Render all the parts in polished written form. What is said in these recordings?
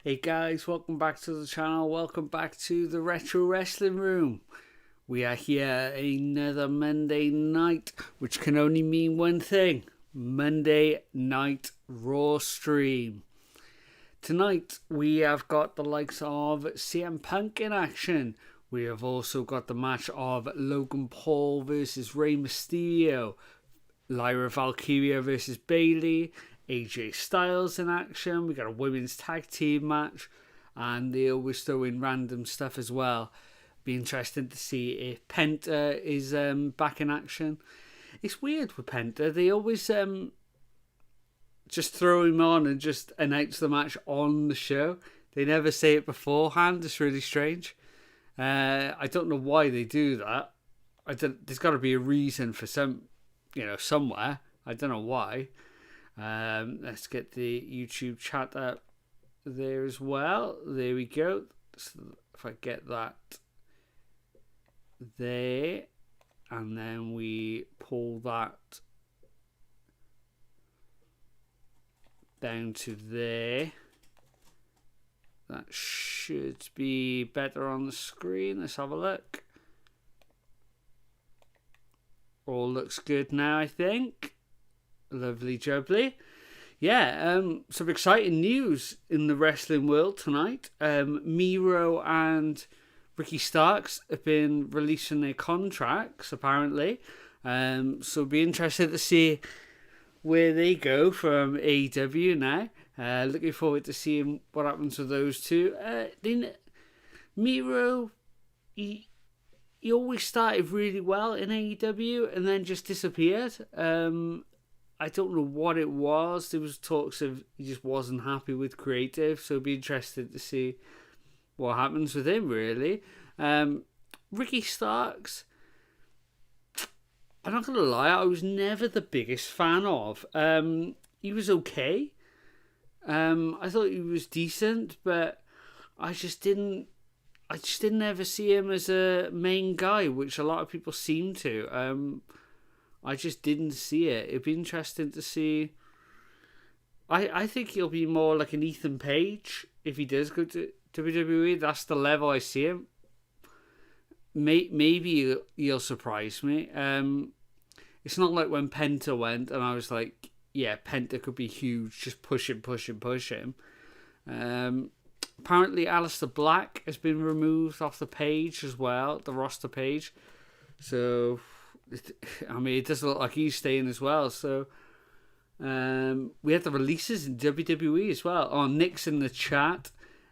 Hey guys, welcome back to the channel. Welcome back to the Retro Wrestling Room. We are here another Monday night, which can only mean one thing. Monday Night Raw stream. Tonight we have got the likes of CM Punk in action. We have also got the match of Logan Paul versus Rey Myterio. Lyra Valkyria versus Bayley. AJ Styles in action. We got a women's tag team match, and they always throw in random stuff as well. Be interesting to see if Penta is back in action. It's weird with Penta. They always just throw him on and just announce the match on the show. They never say it beforehand. It's really strange. I don't know why they do that. There's got to be a reason for somewhere. I don't know why. Let's get the YouTube chat up there as well. There we go. So if I get that there, and then we pull that down to there. That should be better on the screen. Let's have a look. All looks good now, I think. Lovely jubbly. Yeah, some exciting news in the wrestling world tonight. Miro and Ricky Starks have been releasing their contracts, apparently. So it'll be interested to see where they go from AEW now. Looking forward to seeing what happens with those two. Miro, he always started really well in AEW and then just disappeared. I don't know what it was. There was talks of he just wasn't happy with creative, so it'd be interested to see what happens with him, really. Ricky Starks, I'm not going to lie, I was never the biggest fan of. He was okay. I thought he was decent, but I just didn't ever see him as a main guy, which a lot of people seem to. I just didn't see it. It'd be interesting to see. I think he'll be more like an Ethan Page if he does go to WWE. That's the level I see him. Maybe he'll surprise me. It's not like when Penta went and I was like, yeah, Penta could be huge. Just push him. Apparently, Aleister Black has been removed off the page as well, the roster page. So, I mean, it doesn't look like he's staying as well. So, we had the releases in WWE as well. Oh, Nick's in the chat.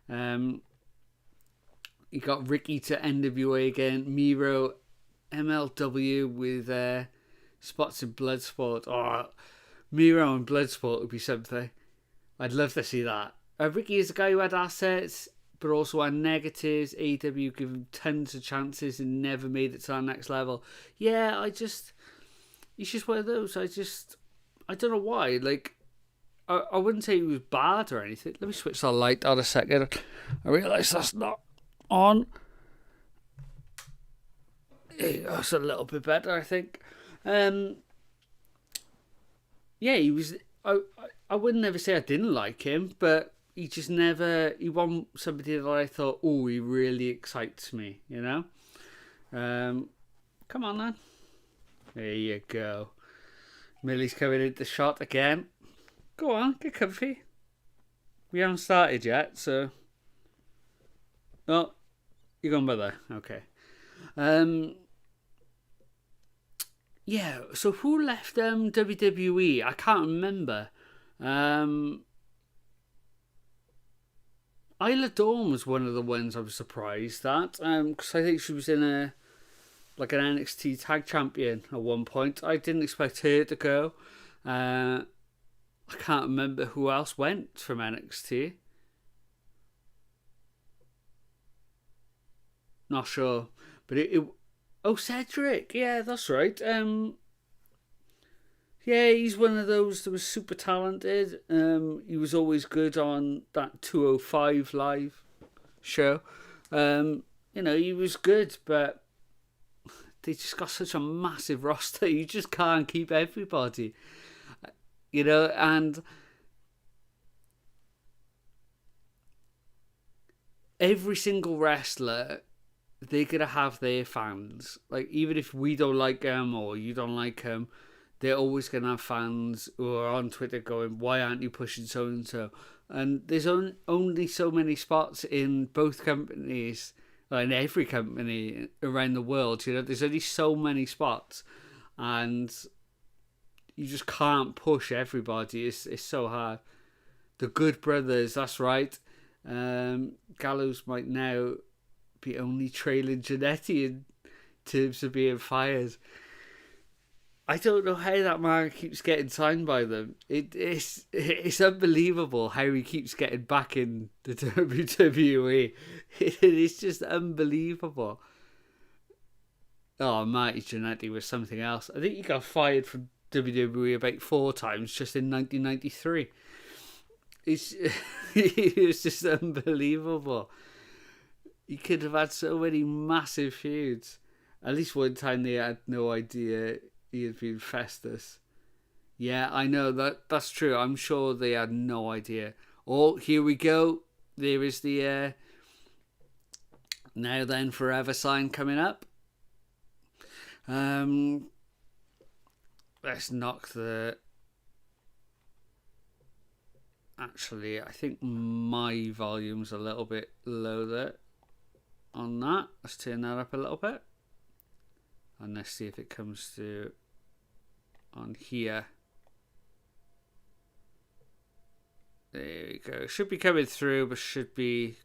You got Ricky to NWA again. Miro, MLW with spots in Bloodsport. Oh, Miro and Bloodsport would be something. I'd love to see that. Ricky is a guy who had assets, but also had negatives. AEW gave him tons of chances and never made it to our next level. Yeah, he's just one of those. I don't know why. Like, I wouldn't say he was bad or anything. Let me switch that light down a second. I realise that's not on. That's a little bit better, I think. Yeah, he was. I wouldn't ever say I didn't like him, but he just never. He wasn't somebody that I thought, oh, he really excites me. You know. Come on, then. There you go. Millie's coming into shot again. Go on, get comfy. We haven't started yet, so. Oh, you're gone by there. Okay. Yeah, so who left WWE? I can't remember. Isla Dawn was one of the ones I was surprised at, because I think she was in an NXT tag champion at one point. I didn't expect her to go. I can't remember who else went from NXT. Not sure, but oh, Cedric. Yeah, that's right. Yeah, he's one of those that was super talented. He was always good on that 205 Live show. He was good, but they just got such a massive roster. You just can't keep everybody. And every single wrestler, they're going to have their fans. Like, even if we don't like them or you don't like them, they're always going to have fans who are on Twitter going, why aren't you pushing so-and-so? And there's only so many spots in both companies, in every company around the world. You know, there's only so many spots. And you just can't push everybody. It's so hard. The Good Brothers, that's right. Gallows might now be only trailing Jannetty in terms of being fired. I don't know how that man keeps getting signed by them. It's unbelievable how he keeps getting back in the WWE. It is just unbelievable. Oh, Marty Jannetty was something else. I think he got fired from WWE about 4 times just in 1993. It was just unbelievable. He could have had so many massive feuds. At least one time they had no idea he had been Festus. Yeah, I know that's true. I'm sure they had no idea. Oh, here we go. There is the Now Then Forever sign coming up. Let's knock the... Actually, I think my volume's a little bit low there on that. Let's turn that up a little bit. And let's see if it comes through on here. There we go. Should be coming through, but should be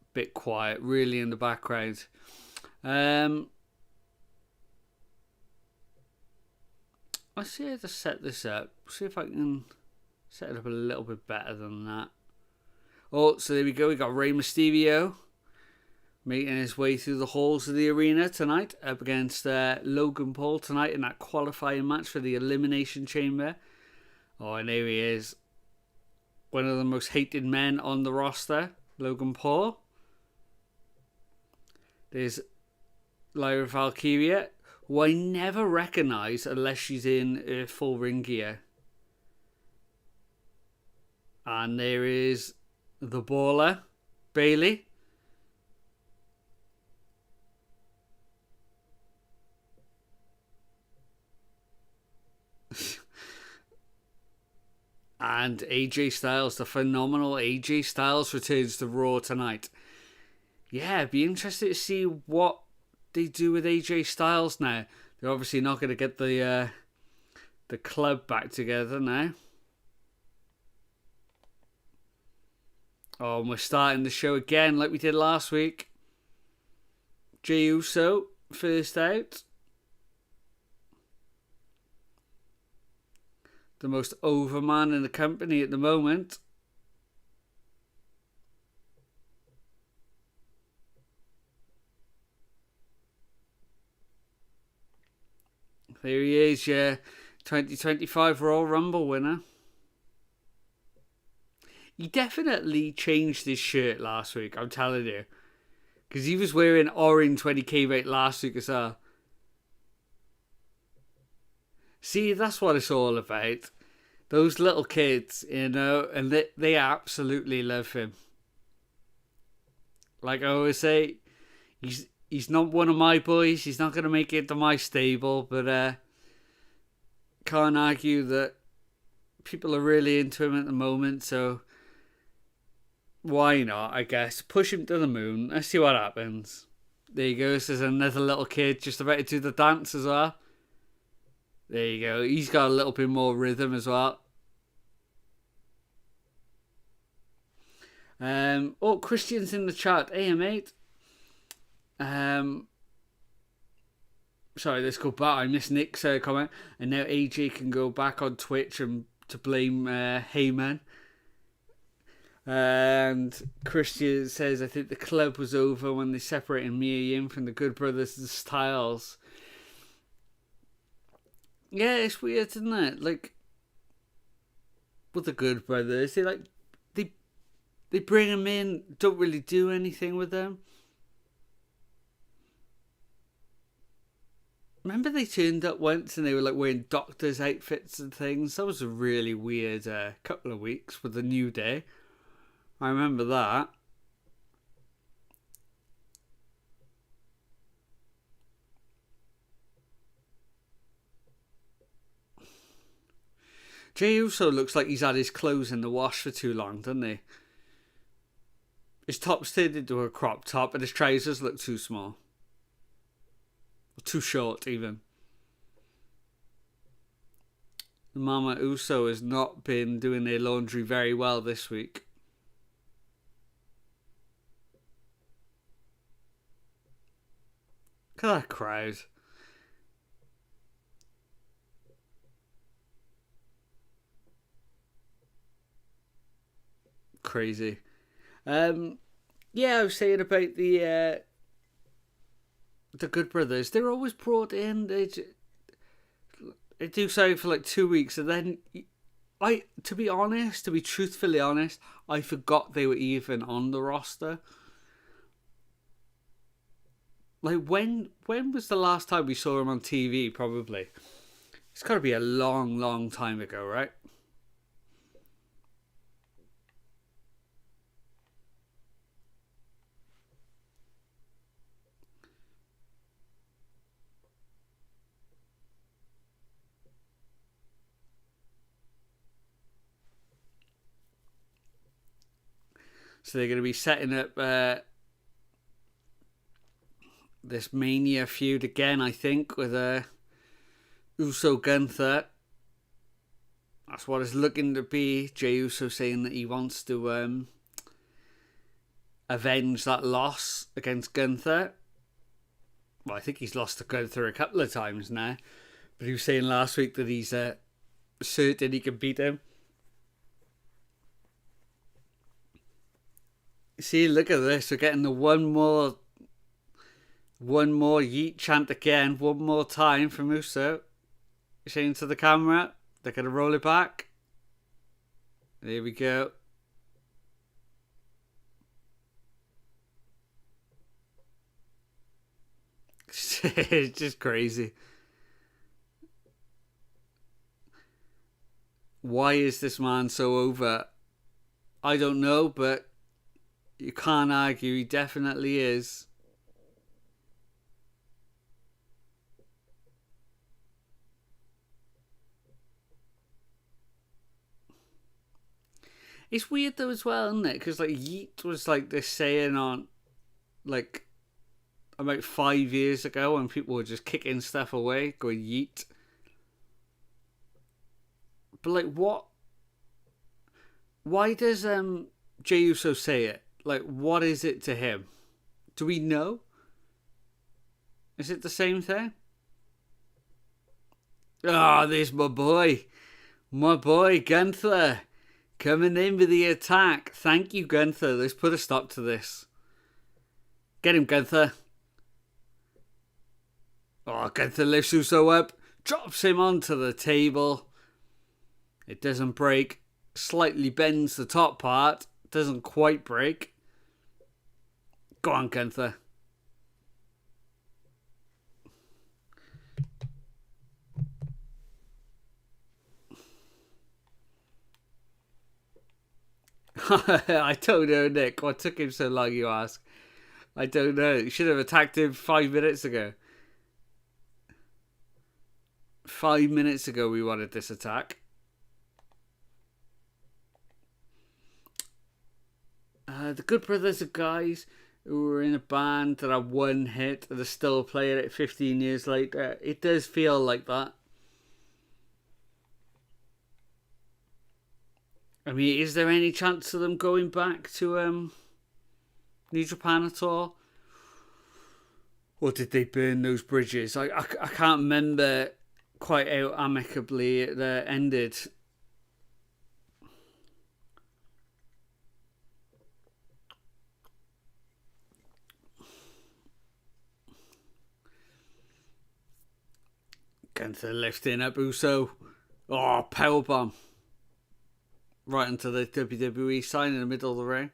a bit quiet, really, in the background. Let's see how to set this up. See if I can set it up a little bit better than that. Oh, so there we go. We got Rey Myterio making his way through the halls of the arena tonight, up against Logan Paul tonight in that qualifying match for the Elimination Chamber. Oh, and here he is. One of the most hated men on the roster, Logan Paul. There's Lyra Valkyria, who I never recognise unless she's in full ring gear. And there is the baller, Bayley. And AJ Styles, the phenomenal AJ Styles, returns to Raw tonight. Yeah, it'd be interesting to see what they do with AJ Styles now. They're obviously not going to get the club back together now. Oh, and we're starting the show again like we did last week. Jey Uso, first out. The most over man in the company at the moment. There he is, yeah. 2025 Royal Rumble winner. He definitely changed his shirt last week, I'm telling you. Because he was wearing orange when he came out last week as well. See, that's what it's all about. Those little kids, you know, and they absolutely love him. Like I always say, he's not one of my boys. He's not going to make it to my stable, but can't argue that people are really into him at the moment, so why not, I guess. Push him to the moon. Let's see what happens. There you go. This is another little kid just about to do the dance as well. There you go. He's got a little bit more rhythm as well. Oh, Christian's in the chat. Hey, mate. Sorry, let's go back. I missed Nick's comment. And now AJ can go back on Twitch and to blame Heyman. And Christian says, I think the club was over when they separated Mia Yim from the Good Brothers and Styles. Yeah, it's weird, isn't it? Like, with the Good Brothers, they bring them in, don't really do anything with them. Remember they turned up once and they were like wearing doctors' outfits and things? That was a really weird couple of weeks with the New Day. I remember that. Jey Uso looks like he's had his clothes in the wash for too long, doesn't he? His top's turned into a crop top and his trousers look too small. Or too short, even. Mama Uso has not been doing their laundry very well this week. Look at that crowd. Crazy. Yeah, I was saying about the Good Brothers. They're always brought in. They do so for like 2 weeks, and then to be truthfully honest, I forgot they were even on the roster. Like when was the last time we saw them on TV? Probably. It's got to be a long, long time ago, right? So they're going to be setting up this Mania feud again, I think, with Uso Gunther. That's what it's looking to be. Jey Uso saying that he wants to avenge that loss against Gunther. Well, I think he's lost to Gunther a couple of times now. But he was saying last week that he's certain he can beat him. See, look at this. We're getting the one more yeet chant again. One more time from Uso. Saying to the camera. They're going to roll it back. There we go. It's just crazy. Why is this man so over? I don't know, but you can't argue he definitely is. It's weird though as well, isn't it? Because like yeet was like this saying on like about 5 years ago when people were just kicking stuff away, going yeet. But like what? Why does Jey Uso say it? Like what is it to him? Do we know? Is it the same thing? Ah, there's my boy Gunther. Coming in with the attack. Thank you, Gunther. Let's put a stop to this. Get him, Gunther. Oh, Gunther lifts Uso up. Drops him onto the table. It doesn't break. Slightly bends the top part. Doesn't quite break. Go on, Gunther. I don't know, Nick. What took him so long, you ask? I don't know. You should have attacked him 5 minutes ago. 5 minutes ago we wanted this attack. The Good Brothers are guys who were in a band that had one hit and are still playing it 15 years later. It does feel like that. I mean, is there any chance of them going back to New Japan at all? Or did they burn those bridges? I can't remember quite how amicably it ended. Gunther lifting up Uso. Oh, powerbomb. Right into the WWE sign in the middle of the ring.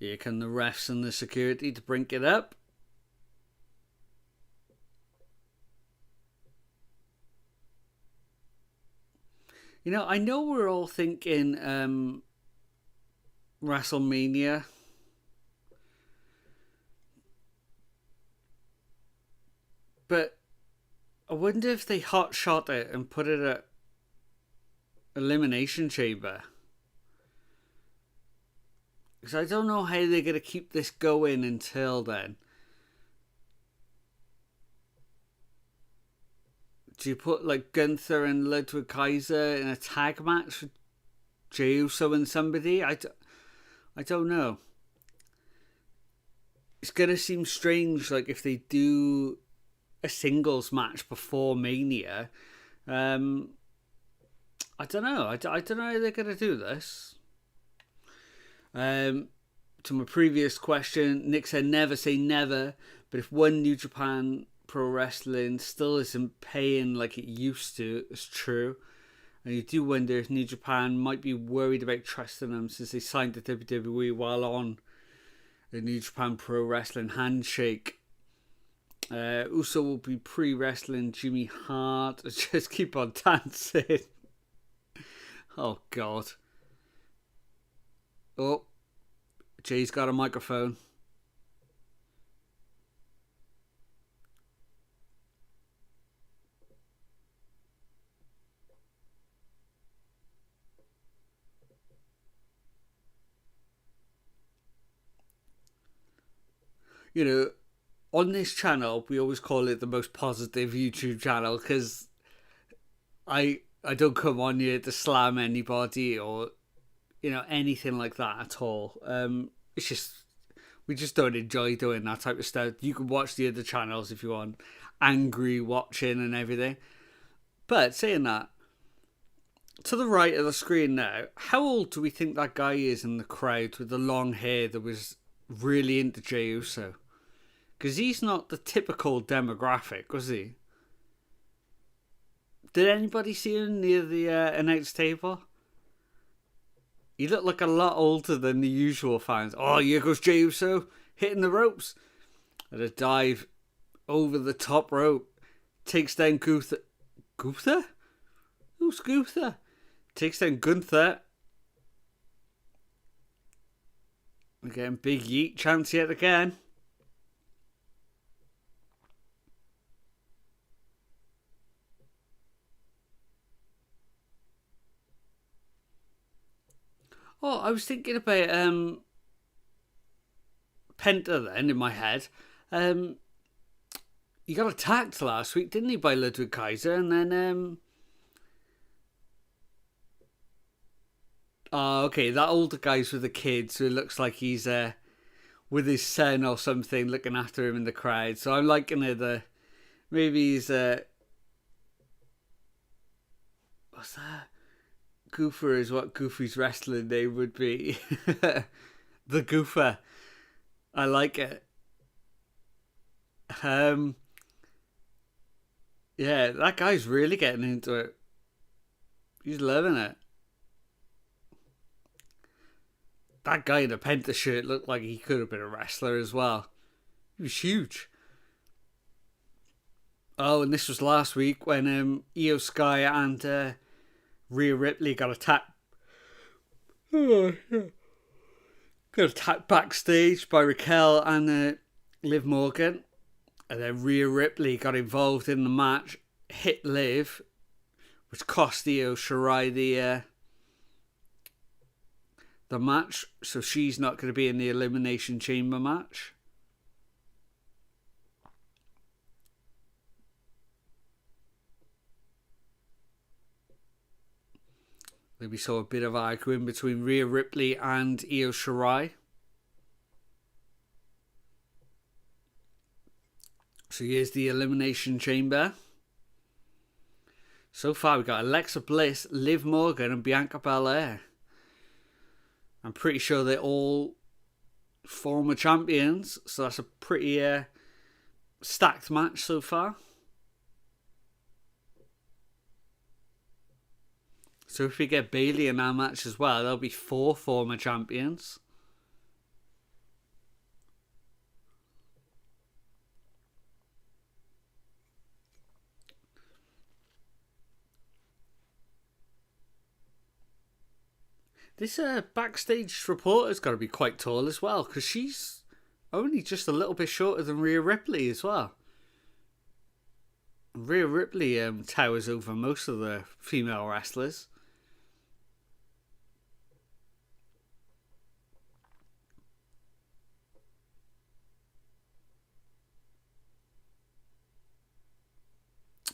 Here come the refs and the security to bring it up. You know, I know we're all thinking WrestleMania. But I wonder if they hot shot it and put it at Elimination Chamber. Because I don't know how they're going to keep this going until then. Do you put like Gunther and Ludwig Kaiser in a tag match for Jey Uso and somebody? I don't know. It's going to seem strange, like, if they do a singles match before Mania. I don't know. I don't know how they're going to do this. To my previous question, Nick said never say never, but if one New Japan Pro Wrestling still isn't paying like it used to, it's true. And you do wonder if New Japan might be worried about trusting them since they signed the WWE while on the New Japan Pro Wrestling handshake. Uso will be pre-wrestling Jimmy Hart. Just keep on dancing. Oh, God. Oh, Jay's got a microphone. You know, on this channel, we always call it the most positive YouTube channel because I don't come on here to slam anybody or, you know, anything like that at all. It's just, we just don't enjoy doing that type of stuff. You can watch the other channels if you want, angry watching and everything. But saying that, to the right of the screen now, how old do we think that guy is in the crowd with the long hair that was really into Jey Uso? Because he's not the typical demographic, was he? Did anybody see him near the announce table? He looked like a lot older than the usual fans. Oh, here goes Jey Uso, hitting the ropes. And a dive over the top rope. Takes down Gunther. Gunther? Who's Gunther? Takes down Gunther. We're getting big yeet chance yet again. Oh, I was thinking about Penta then in my head. He got attacked last week, didn't he, by Ludwig Kaiser? And then oh, okay, that older guy's with the kids, so it looks like he's with his son or something, looking after him in the crowd. So I'm liking it. Maybe he's what's that? Goofer is what Goofy's wrestling name would be. The Goofer. I like it. Yeah, that guy's really getting into it. He's loving it. That guy in a Penta shirt looked like he could have been a wrestler as well. He was huge. Oh, and this was last week when Io Sky and Rhea Ripley got attacked. Got attacked backstage by Raquel and Liv Morgan. And then Rhea Ripley got involved in the match, hit Liv, which cost Io Shirai the match. So she's not going to be in the Elimination Chamber match. Then we saw a bit of arguing between Rhea Ripley and Io Shirai. So here's the Elimination Chamber. So far we got Alexa Bliss, Liv Morgan and Bianca Belair. I'm pretty sure they're all former champions. So that's a pretty stacked match so far. So if we get Bayley in our match as well, there'll be 4 former champions. This backstage reporter's got to be quite tall as well, because she's only just a little bit shorter than Rhea Ripley as well. Rhea Ripley towers over most of the female wrestlers.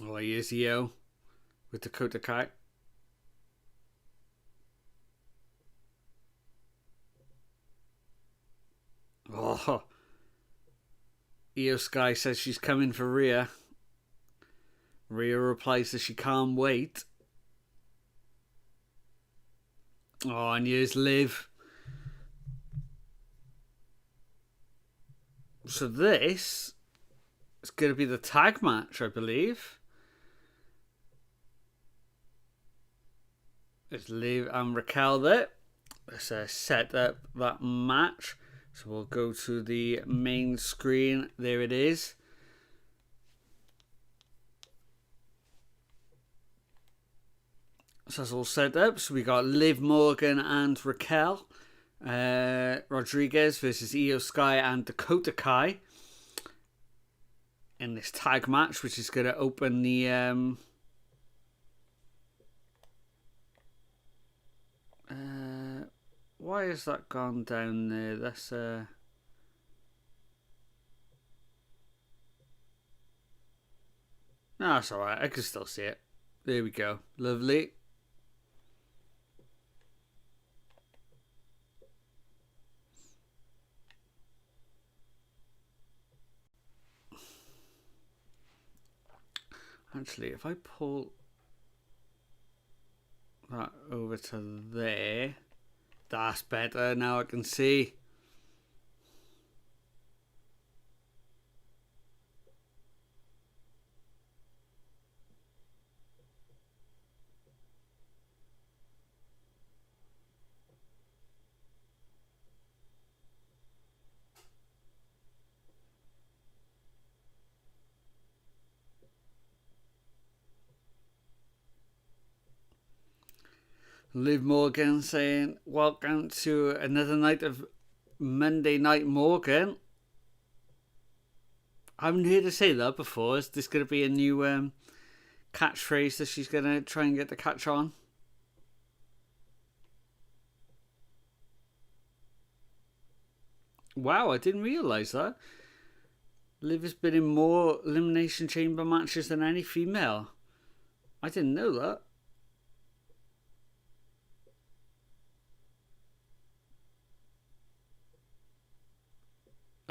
Oh, here's Io with Dakota Kai. Oh, Io Sky says she's coming for Rhea. Rhea replies that she can't wait. Oh, and here's Liv. So this is going to be the tag match, I believe. There's Liv and Raquel there. Let's set up that match. So we'll go to the main screen. There it is. So that's all set up. So we got Liv Morgan and Raquel Rodriguez versus Io Sky and Dakota Kai in this tag match, which is going to open the why has that gone down there? That's no, that's alright. I can still see it. There we go. Lovely. Actually, if I pull that over to there, that's better. Now I can see. Liv Morgan saying, welcome to another night of Monday Night Morgan. I haven't heard her say that before. Is this going to be a new catchphrase that she's going to try and get the catch on? Wow, I didn't realise that. Liv has been in more Elimination Chamber matches than any female. I didn't know that.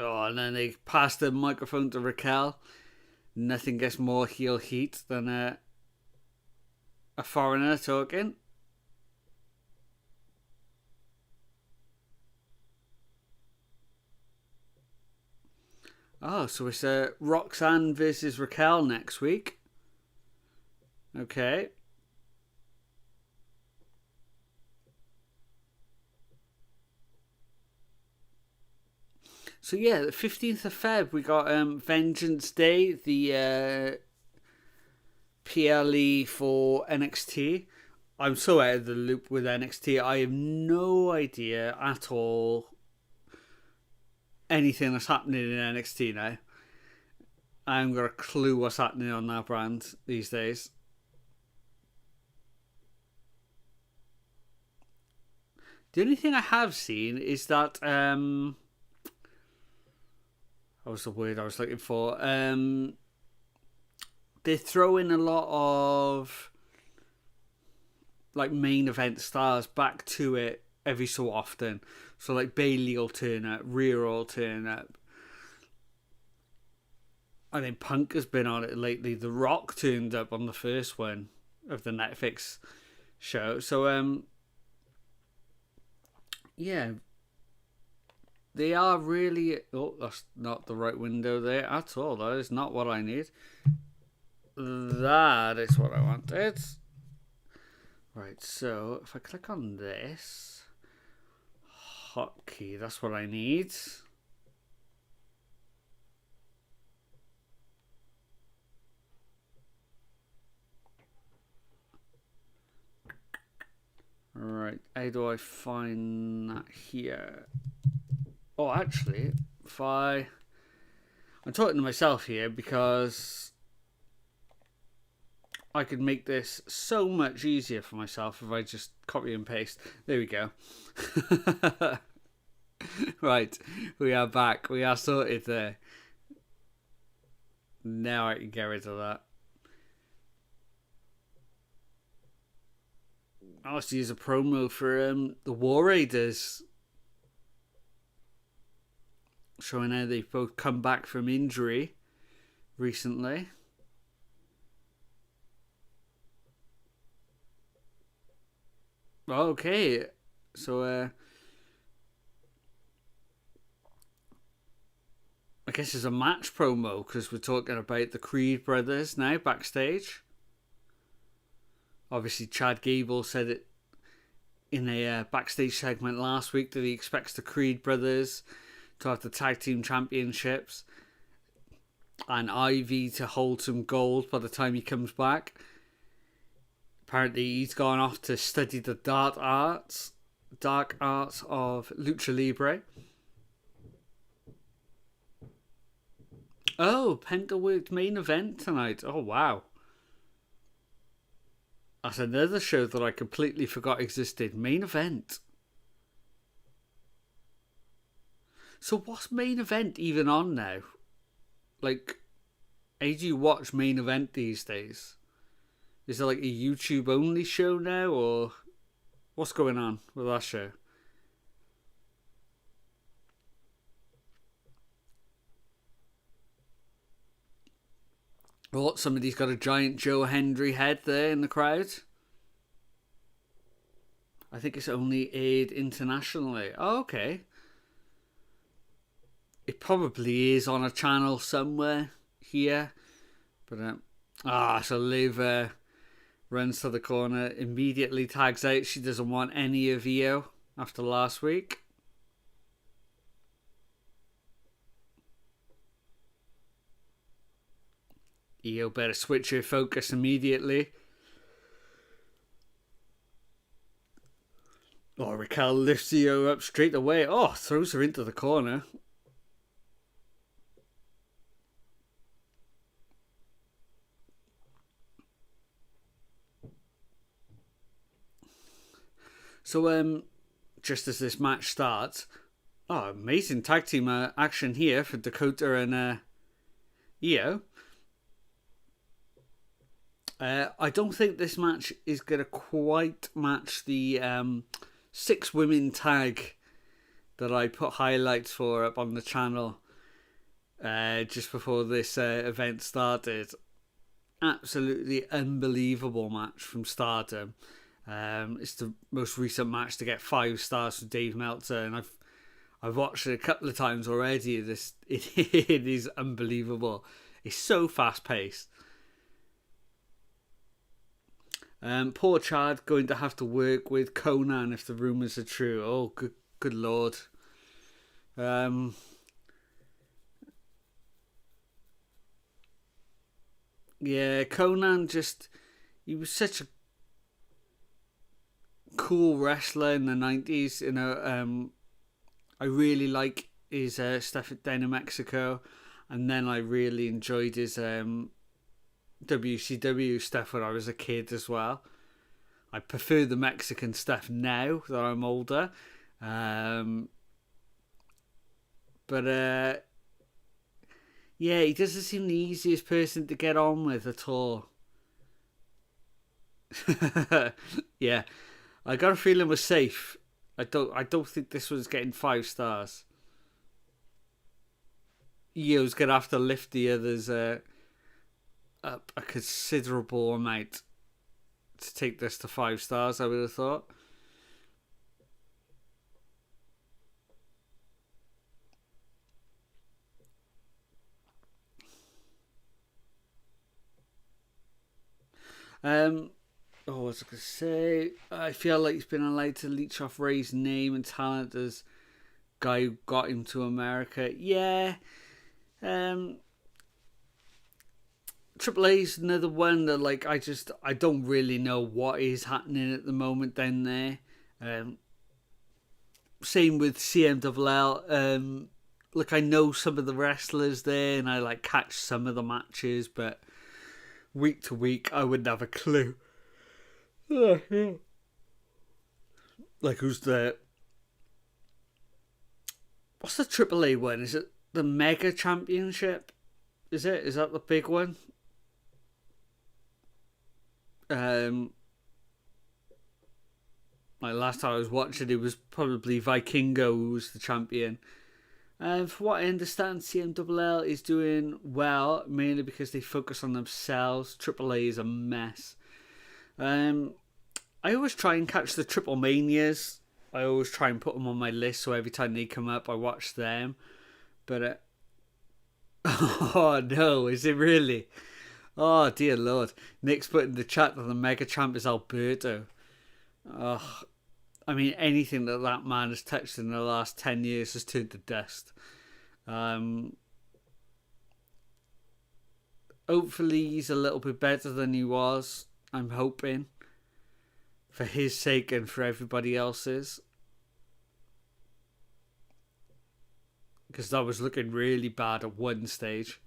Oh, and then they pass the microphone to Raquel. Nothing gets more heel heat than a foreigner talking. Oh, so it's Roxanne versus Raquel next week. Okay. So yeah, the 15th of Feb, we got Vengeance Day, the PLE for NXT. I'm so out of the loop with NXT. I have no idea at all anything that's happening in NXT now. I haven't got a clue what's happening on that brand these days. The only thing I have seen is that what was the word I was looking for? They throw in a lot of like main event stars back to it every so often. So like Bayley will turn up, Rhea will turn up. I think Punk has been on it lately. The Rock turned up on the first one of the Netflix show. So yeah. They are really... Oh, that's not the right window there at all. That is not what I need. That is what I wanted. Right, so if I click on this... Hotkey, that's what I need. Alright, how do I find that here? Oh, actually, I'm talking to myself here because I could make this so much easier for myself if I just copy and paste. There we go. Right, we are back. We are sorted there. Now I can get rid of that. I also use a promo for the War Raiders, showing how they've both come back from injury recently. Okay, so I guess it's a match promo because we're talking about the Creed brothers now backstage. Obviously, Chad Gable said it in a backstage segment last week that he expects the Creed brothers to have the tag team championships and Ivy to hold some gold by the time he comes back. Apparently, he's gone off to study the dark arts of Lucha Libre. Oh, Pentawood main event tonight. Oh, wow. That's another show that I completely forgot existed. Main event. So what's main event even on now? Like, how do you watch main event these days? Is it like a YouTube only show now, or what's going on with that show? Oh, somebody's got a giant Joe Hendry head there in the crowd. I think it's only aired internationally. Oh, okay. It probably is on a channel somewhere here. But, so Liv runs to the corner, immediately tags out. She doesn't want any of Io after last week. Io better switch her focus immediately. Oh, Raquel lifts Io up straight away. Oh, throws her into the corner. So, just as this match starts, amazing tag team action here for Dakota and Io. I don't think this match is going to quite match the 6-women tag that I put highlights for up on the channel just before this event started. Absolutely unbelievable match from Stardom. It's the most recent match to get 5 stars from Dave Meltzer, and I've watched it a couple of times already. It is unbelievable. It's so fast paced. Poor Chad going to have to work with Conan if the rumours are true. Oh, good lord. Yeah, Conan he was such a cool wrestler in the 90s. You know, I really like his stuff down in Mexico, and then I really enjoyed his WCW stuff when I was a kid as well. I prefer the Mexican stuff now that I'm older. But yeah, he doesn't seem the easiest person to get on with at all. Yeah, I got a feeling we're safe. I don't think this one's getting 5 stars. Io's gonna have to lift the others up a considerable amount to take this to 5 stars, I would have thought. What was I going to say? I feel like he's been allowed to leech off Rey's name and talent as guy who got him to America. Yeah. Triple A's another one that I don't really know what is happening at the moment down there. Same with CMLL. Look, I know some of the wrestlers there, and I like catch some of the matches, but week to week, I wouldn't have a clue. Like, who's the... What's the AAA one? Is it the Mega Championship? Is it? Is that the big one? Like last time I was watching, it was probably Vikingo who was the champion. And from what I understand, CMLL is doing well, mainly because they focus on themselves. AAA is a mess. I always try and catch the Triple Manias. I always try and put them on my list, so every time they come up, I watch them. But, oh no, is it really? Oh dear Lord. Nick's put in the chat that the Mega Champ is Alberto. Oh, I mean, anything that man has touched in the last 10 years has turned to dust. Hopefully he's a little bit better than he was. I'm hoping. For his sake and for everybody else's. Because that was looking really bad at one stage.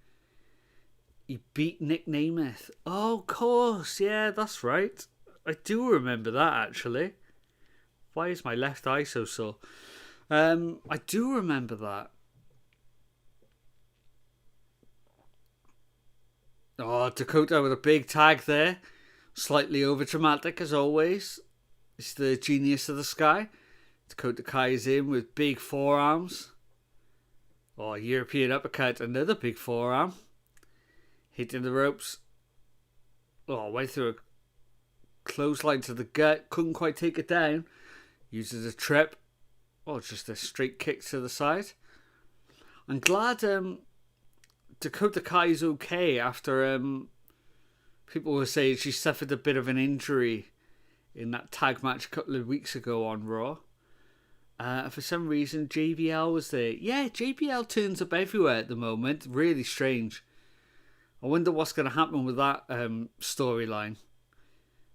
He beat Nick Nemeth. Oh, of course. Yeah, that's right. I do remember that, actually. Why is my left eye so sore? I do remember that. Oh, Dakota with a big tag there. Slightly over dramatic as always. It's the genius of the sky. Dakota Kai is in with big forearms. Oh, European uppercut. Another big forearm. Hitting the ropes. Oh, went through a clothesline to the gut. Couldn't quite take it down. Uses a trip. Oh, just a straight kick to the side. I'm glad Dakota Kai's okay after people were saying she suffered a bit of an injury in that tag match a couple of weeks ago on Raw. For some reason, JBL was there. Yeah, JBL turns up everywhere at the moment. Really strange. I wonder what's going to happen with that storyline.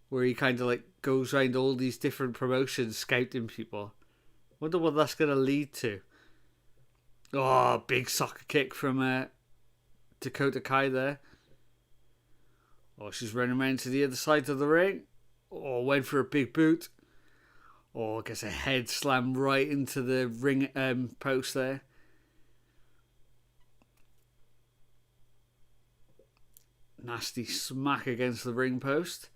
Where he kind of like goes around all these different promotions scouting people. Wonder what that's going to lead to. Oh, big soccer kick from Dakota Kai there. Oh, she's running around to the other side of the ring. Oh, went for a big boot. Oh, gets a head slam right into the ring post there. Nasty smack against the ring post.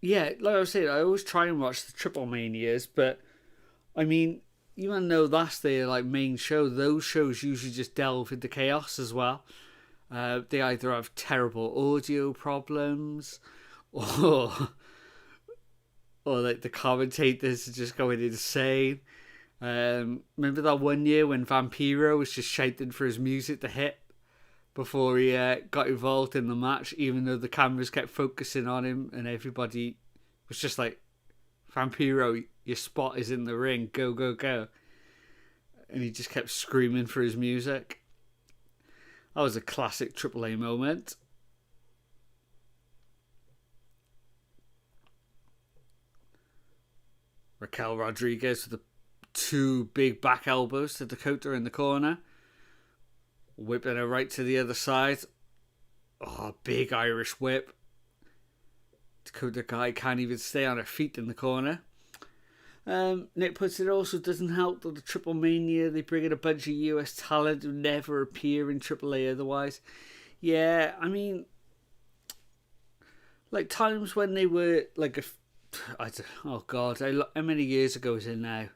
Yeah, like I was saying, I always try and watch the Triple Manias, but I mean, even though that's their like main show, those shows usually just delve into chaos as well. They either have terrible audio problems, or like the commentators are just going insane. Remember that one year when Vampiro was just shouting for his music to hit before he got involved in the match, even though the cameras kept focusing on him and everybody was just like, Vampiro, your spot is in the ring, go, go, go. And he just kept screaming for his music. That was a classic AAA moment. Raquel Rodriguez with the two big back elbows to Dakota in the corner. Whipping her right to the other side. Oh, big Irish whip. Dakota Kai can't even stay on her feet in the corner. Nick puts it also doesn't help that the Triple Mania, they bring in a bunch of US talent who never appear in AAA otherwise. Yeah, I mean, like times when they were like oh God, how many years ago is it now?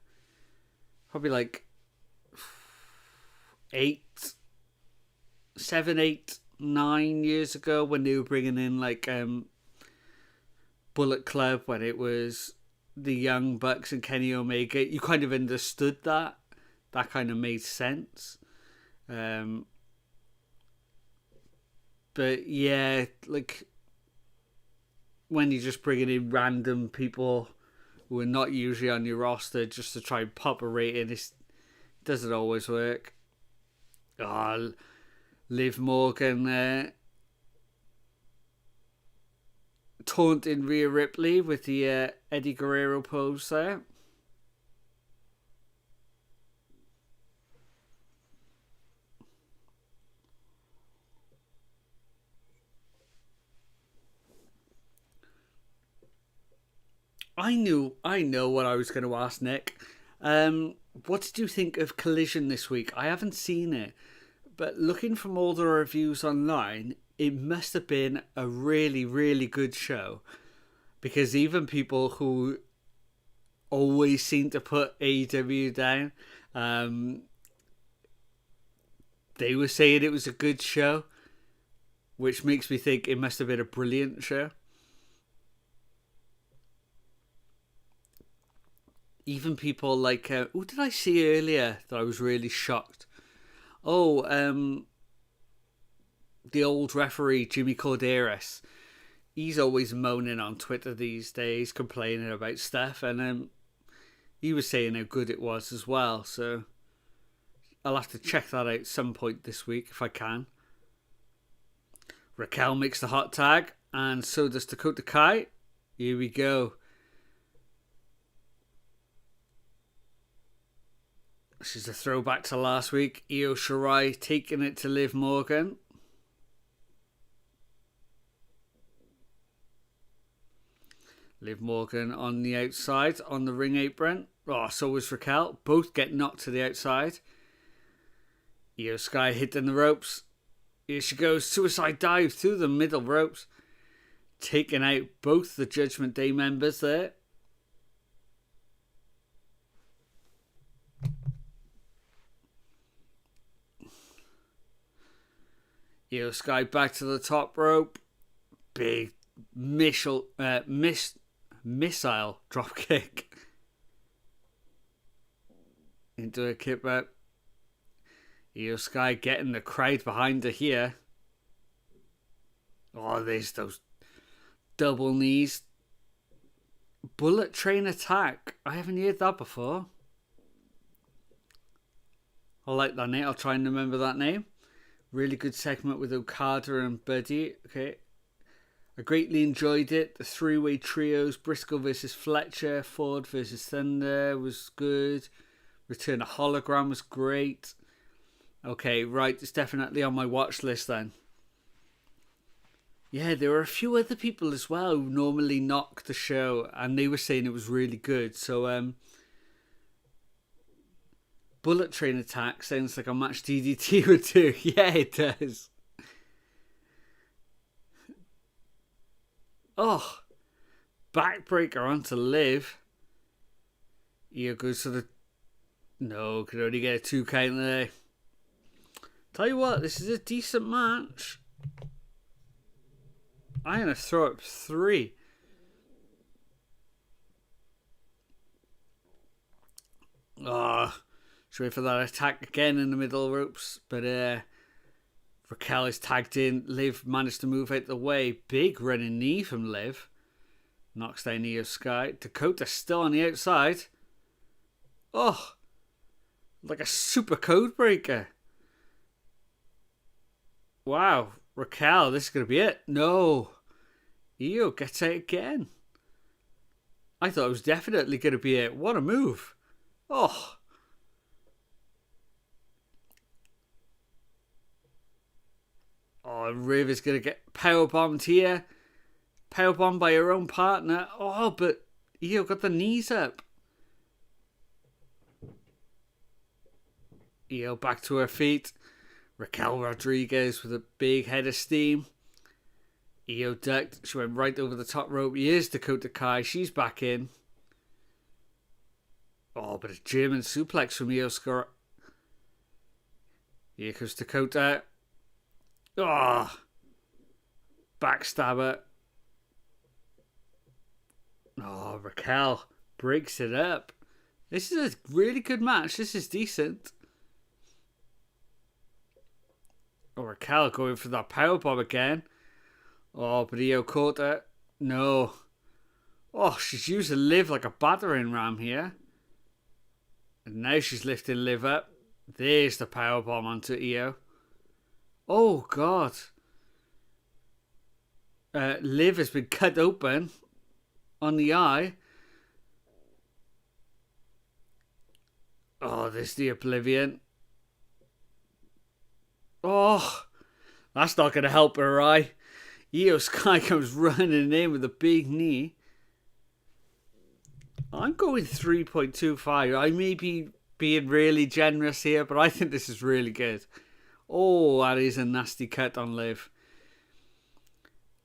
Probably like 7, 8, 9 years ago when they were bringing in like Bullet Club, when it was the Young Bucks and Kenny Omega. You kind of understood that. That kind of made sense. But yeah, like when you're just bringing in random people who are not usually on your roster just to try and pop a rating, it doesn't always work. Liv Morgan taunting Rhea Ripley with the Eddie Guerrero pose there. I know what I was going to ask, Nick. What did you think of Collision this week? I haven't seen it, but looking from all the reviews online, it must have been a really, really good show. Because even people who always seem to put AEW down, they were saying it was a good show, which makes me think it must have been a brilliant show. Even people like, who did I see earlier that I was really shocked? Oh, the old referee, Jimmy Corderas. He's always moaning on Twitter these days, complaining about stuff. And he was saying how good it was as well. So I'll have to check that out some point this week if I can. Raquel makes the hot tag, and so does Dakota Kai. Here we go. She's a throwback to last week. Io Shirai taking it to Liv Morgan. Liv Morgan on the outside, on the ring apron. Oh, so was Raquel. Both get knocked to the outside. Io Sky hitting the ropes. Here she goes. Suicide dive through the middle ropes. Taking out both the Judgment Day members there. Io Sky back to the top rope. Big missile drop kick into a kip out. Io Sky getting the crowd behind her here. Oh, there's those double knees. Bullet train attack. I haven't heard that before. I like that name. I'll try and remember that name. Really good segment with Okada and Buddy. Okay. I greatly enjoyed it. The three-way trios, Briscoe versus Fletcher, Ford versus Thunder was good. Return of Hologram was great. Okay, right. It's definitely on my watch list then. Yeah, there were a few other people as well who normally knock the show, and they were saying it was really good. So, Bullet Train Attack sounds like a match DDT would do. Yeah, it does. Oh, backbreaker onto Liv. Io goes to the... No, could only get a 2 count there. Tell you what, this is a decent match. I'm going to throw up 3. Should wait for that attack again in the middle ropes. But Raquel is tagged in. Liv managed to move out the way. Big running knee from Liv. Knocks down Io Sky. Dakota still on the outside. Oh, like a super code breaker. Wow. Raquel, this is going to be it. No. Io gets out again. I thought it was definitely going to be it. What a move. Oh. Oh, Riv is going to get powerbombed here. Powerbombed by her own partner. Oh, but Io got the knees up. Io back to her feet. Raquel Rodriguez with a big head of steam. Io ducked. She went right over the top rope. Here's Dakota Kai. She's back in. Oh, but a German suplex from Io Sky. Here comes Dakota. Oh, backstabber. Oh, Raquel breaks it up. This is a really good match. This is decent. Oh, Raquel going for that powerbomb again. Oh, but Io caught her. No. Oh, she's using Liv like a battering ram here. And now she's lifting Liv up. There's the powerbomb onto Io. Oh, God. Liv has been cut open on the eye. Oh, there's the Oblivion. Oh, that's not going to help her eye. Io Sky comes running in with a big knee. I'm going 3.25. I may be being really generous here, but I think this is really good. Oh, that is a nasty cut on Liv.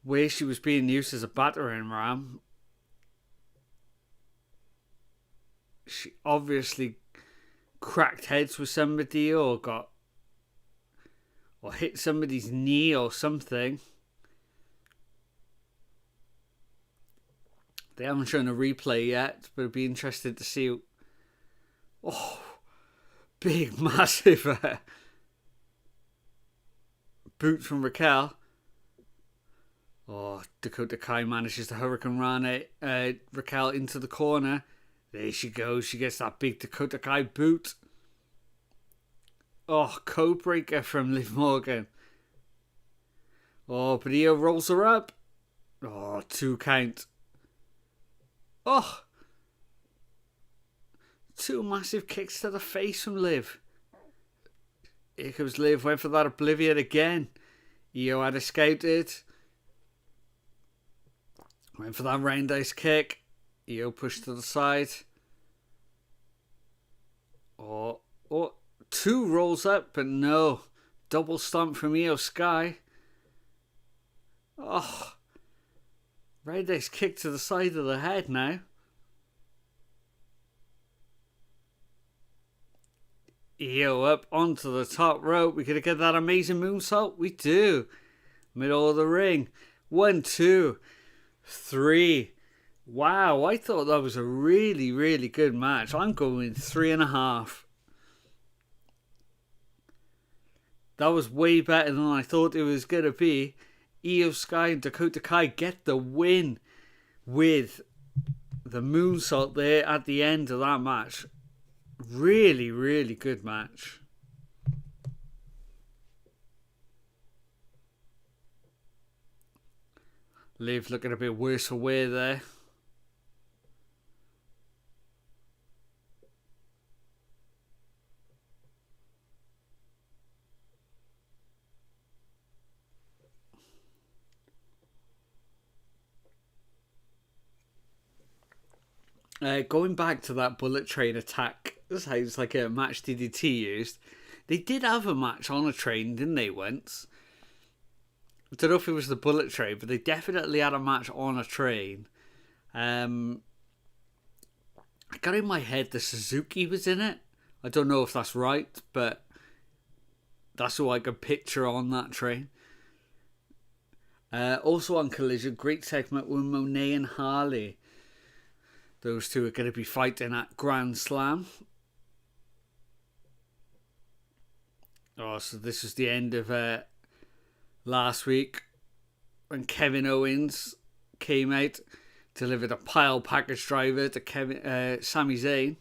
Where she was being used as a battering ram. She obviously cracked heads with somebody or hit somebody's knee or something. They haven't shown a replay yet, but it'd be interesting to see. Oh, big, massive boot from Raquel. Oh, Dakota Kai manages to Hurricane Rana Raquel into the corner. There she goes. She gets that big Dakota Kai boot. Oh, code breaker from Liv Morgan. Oh, but Io rolls her up. Oh, 2 count. Oh, 2 massive kicks to the face from Liv. Here comes Liv. Went for that Oblivion again. Io had escaped it. Went for that roundhouse kick. Io pushed to the side. Oh, 2 rolls up, but no. Double stomp from Io Sky. Oh, roundhouse kick to the side of the head now. Io up onto the top rope. We gonna get that amazing moonsault? We do. Middle of the ring. 1, 2, 3. Wow, I thought that was a really, really good match. I'm going 3.5. That was way better than I thought it was going to be. Io Sky and Dakota Kai get the win with the moonsault there at the end of that match. Really, really good match. Liv looking a bit worse for wear there. Going back to that bullet train attack, this sounds like a match DDT used. They did have a match on a train, didn't they, once? I don't know if it was the bullet train, but they definitely had a match on a train. I got in my head the Suzuki was in it. I don't know if that's right, but that's who I could picture on that train. Also on Collision, great segment with Monet and Harley. Those two are going to be fighting at Grand Slam. Oh, so this is the end of last week when Kevin Owens came out, delivered a pile package driver to Sami Zayn.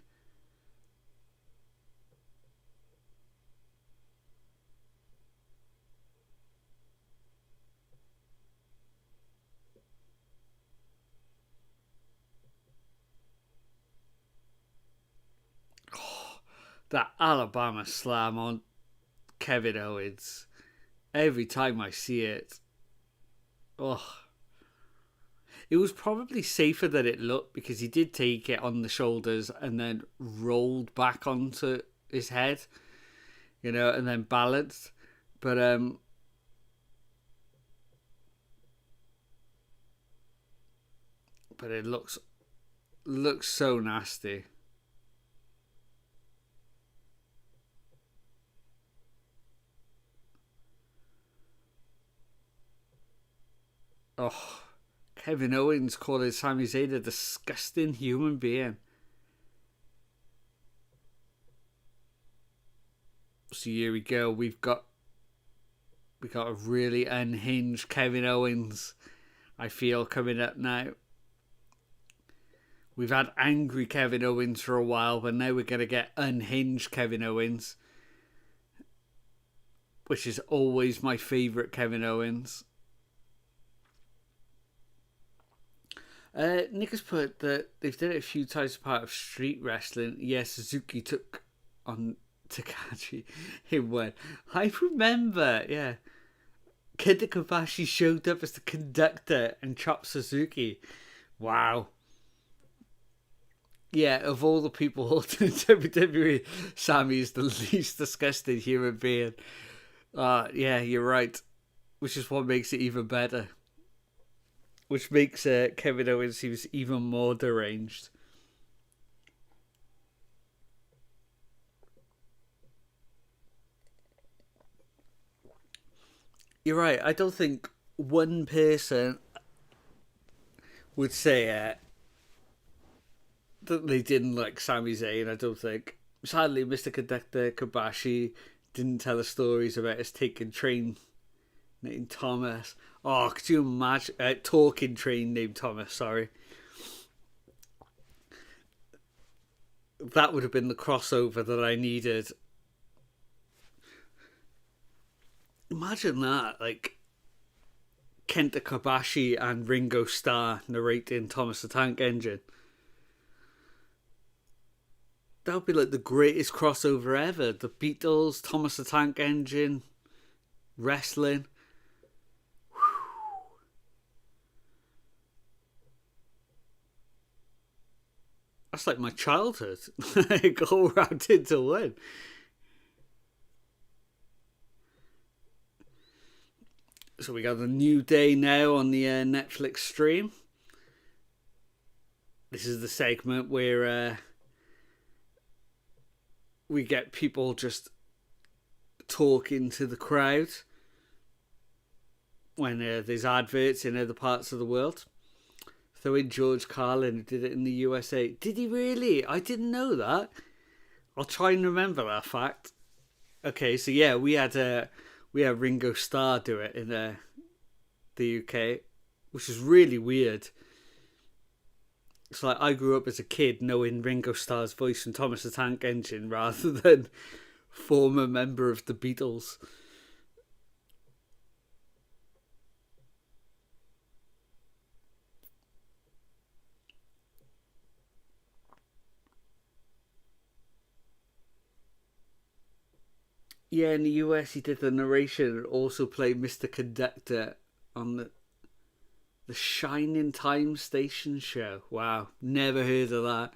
That Alabama slam on Kevin Owens. Every time I see it. Oh. It was probably safer than it looked because he did take it on the shoulders and then rolled back onto his head. You know, and then balanced. But it looks so nasty. Oh, Kevin Owens calling Sami Zayn a disgusting human being. So here we go. We got a really unhinged Kevin Owens, I feel, coming up now. We've had angry Kevin Owens for a while, but now we're going to get unhinged Kevin Owens, which is always my favourite Kevin Owens. Nick has put that they've done it a few times as part of street wrestling. Yes, Suzuki took on Takahashi in one. I remember, yeah. Kenta Kobashi showed up as the conductor and chopped Suzuki. Wow. Yeah, of all the people holding WWE, Sammy is the least disgusting human being. Yeah, you're right. Which is what makes it even better. Which makes Kevin Owens seem even more deranged. You're right. I don't think one person would say that they didn't like Sami Zayn. I don't think. Sadly, Mr. Conductor Kobashi didn't tell us stories about us taking train named Thomas. Oh, could you imagine? Talking train named Thomas, sorry. That would have been the crossover that I needed. Imagine that, like Kenta Kobashi and Ringo Starr narrating Thomas the Tank Engine. That would be like the greatest crossover ever. The Beatles, Thomas the Tank Engine, wrestling. That's like my childhood. All round into one. So we got the New Day now on the Netflix stream. This is the segment where we get people just talking to the crowd when there's adverts in other parts of the world. So in George Carlin, who did it in the USA. Did he really? I didn't know that. I'll try and remember that fact. Okay, so yeah, we had Ringo Starr do it in the UK, which is really weird. It's like I grew up as a kid knowing Ringo Starr's voice from Thomas the Tank Engine rather than former member of the Beatles. Yeah, in the US he did the narration and also played Mr. Conductor on the Shining Time Station show. Wow, never heard of that.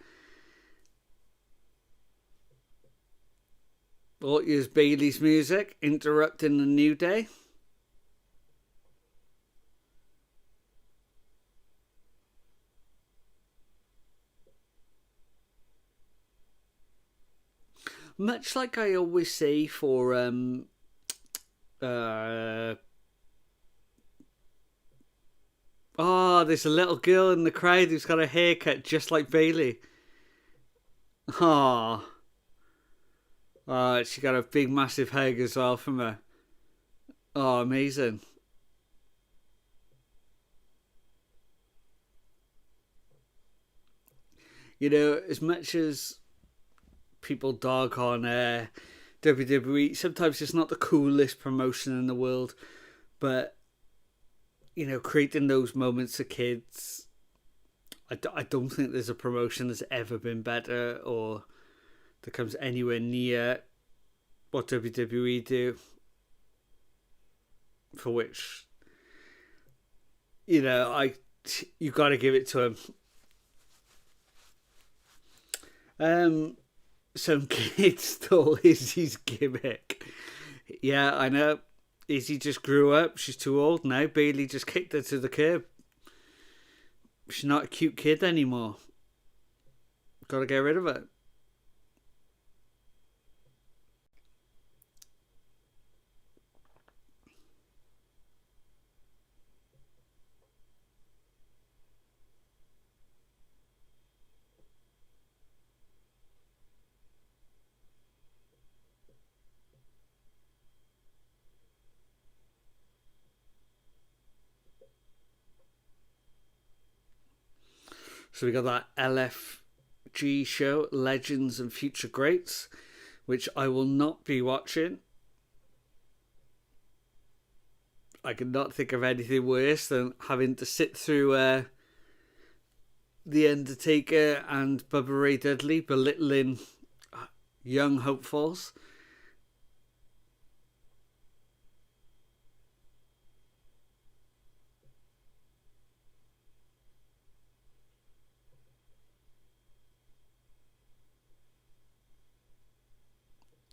What is Bayley's music interrupting the New Day? Much like I always say for there's a little girl in the crowd who's got a haircut just like Bayley. Oh, she got a big massive hug as well from her. Oh, amazing. You know, as much as people dog on WWE, sometimes it's not the coolest promotion in the world, but you know, creating those moments for kids, I don't think there's a promotion that's ever been better or that comes anywhere near what WWE do, for which, you know, you got to give it to him. Some kid stole Izzy's gimmick. Yeah, I know. Izzy just grew up. She's too old now. Bayley just kicked her to the curb. She's not a cute kid anymore. Got to get rid of it. So we got that LFG show, Legends and Future Greats, which I will not be watching. I could not think of anything worse than having to sit through The Undertaker and Bubba Ray Dudley belittling young hopefuls.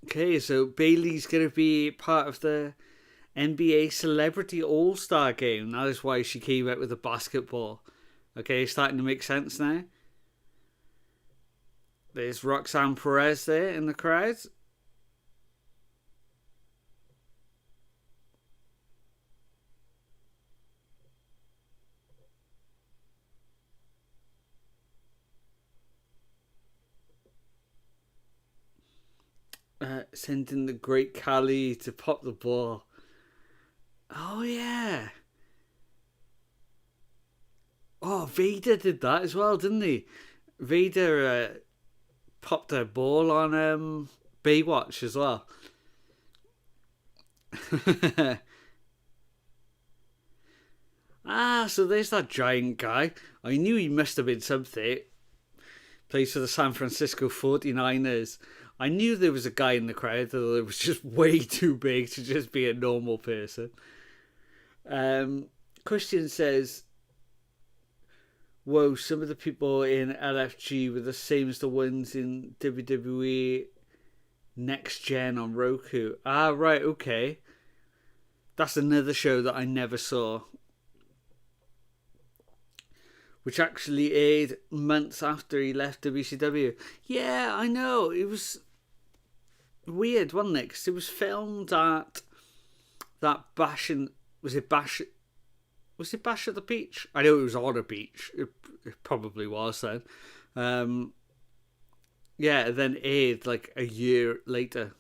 Okay, so Bayley's going to be part of the NBA Celebrity All-Star Game. That is why she came out with a basketball. Okay, starting to make sense now. There's Roxanne Perez there in the crowd. Sending the great Khali to pop the ball. Oh, yeah. Oh, Vader did that as well, didn't he? Vader popped a ball on Baywatch as well. So there's that giant guy. I knew he must have been something. Plays for the San Francisco 49ers. I knew there was a guy in the crowd that it was just way too big to just be a normal person. Christian says, whoa, some of the people in LFG were the same as the ones in WWE Next Gen on Roku. Ah, right, okay. That's another show that I never saw, which actually aired months after he left WCW. Yeah, I know. It was weird, wasn't it? Because it was filmed at that Bash and... Was it Bash at the beach? I know it was on a beach. It probably was then. Yeah, then aired like a year later.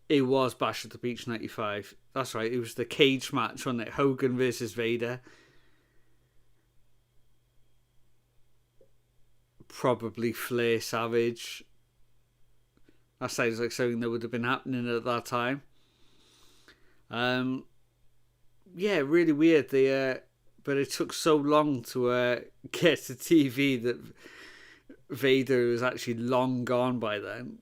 It was Bash at the Beach 95. That's right. It was the cage match, wasn't it? Hogan versus Vader. Probably Flair Savage. That sounds like something that would have been happening at that time. Yeah, really weird. But it took so long to get to TV that Vader was actually long gone by then.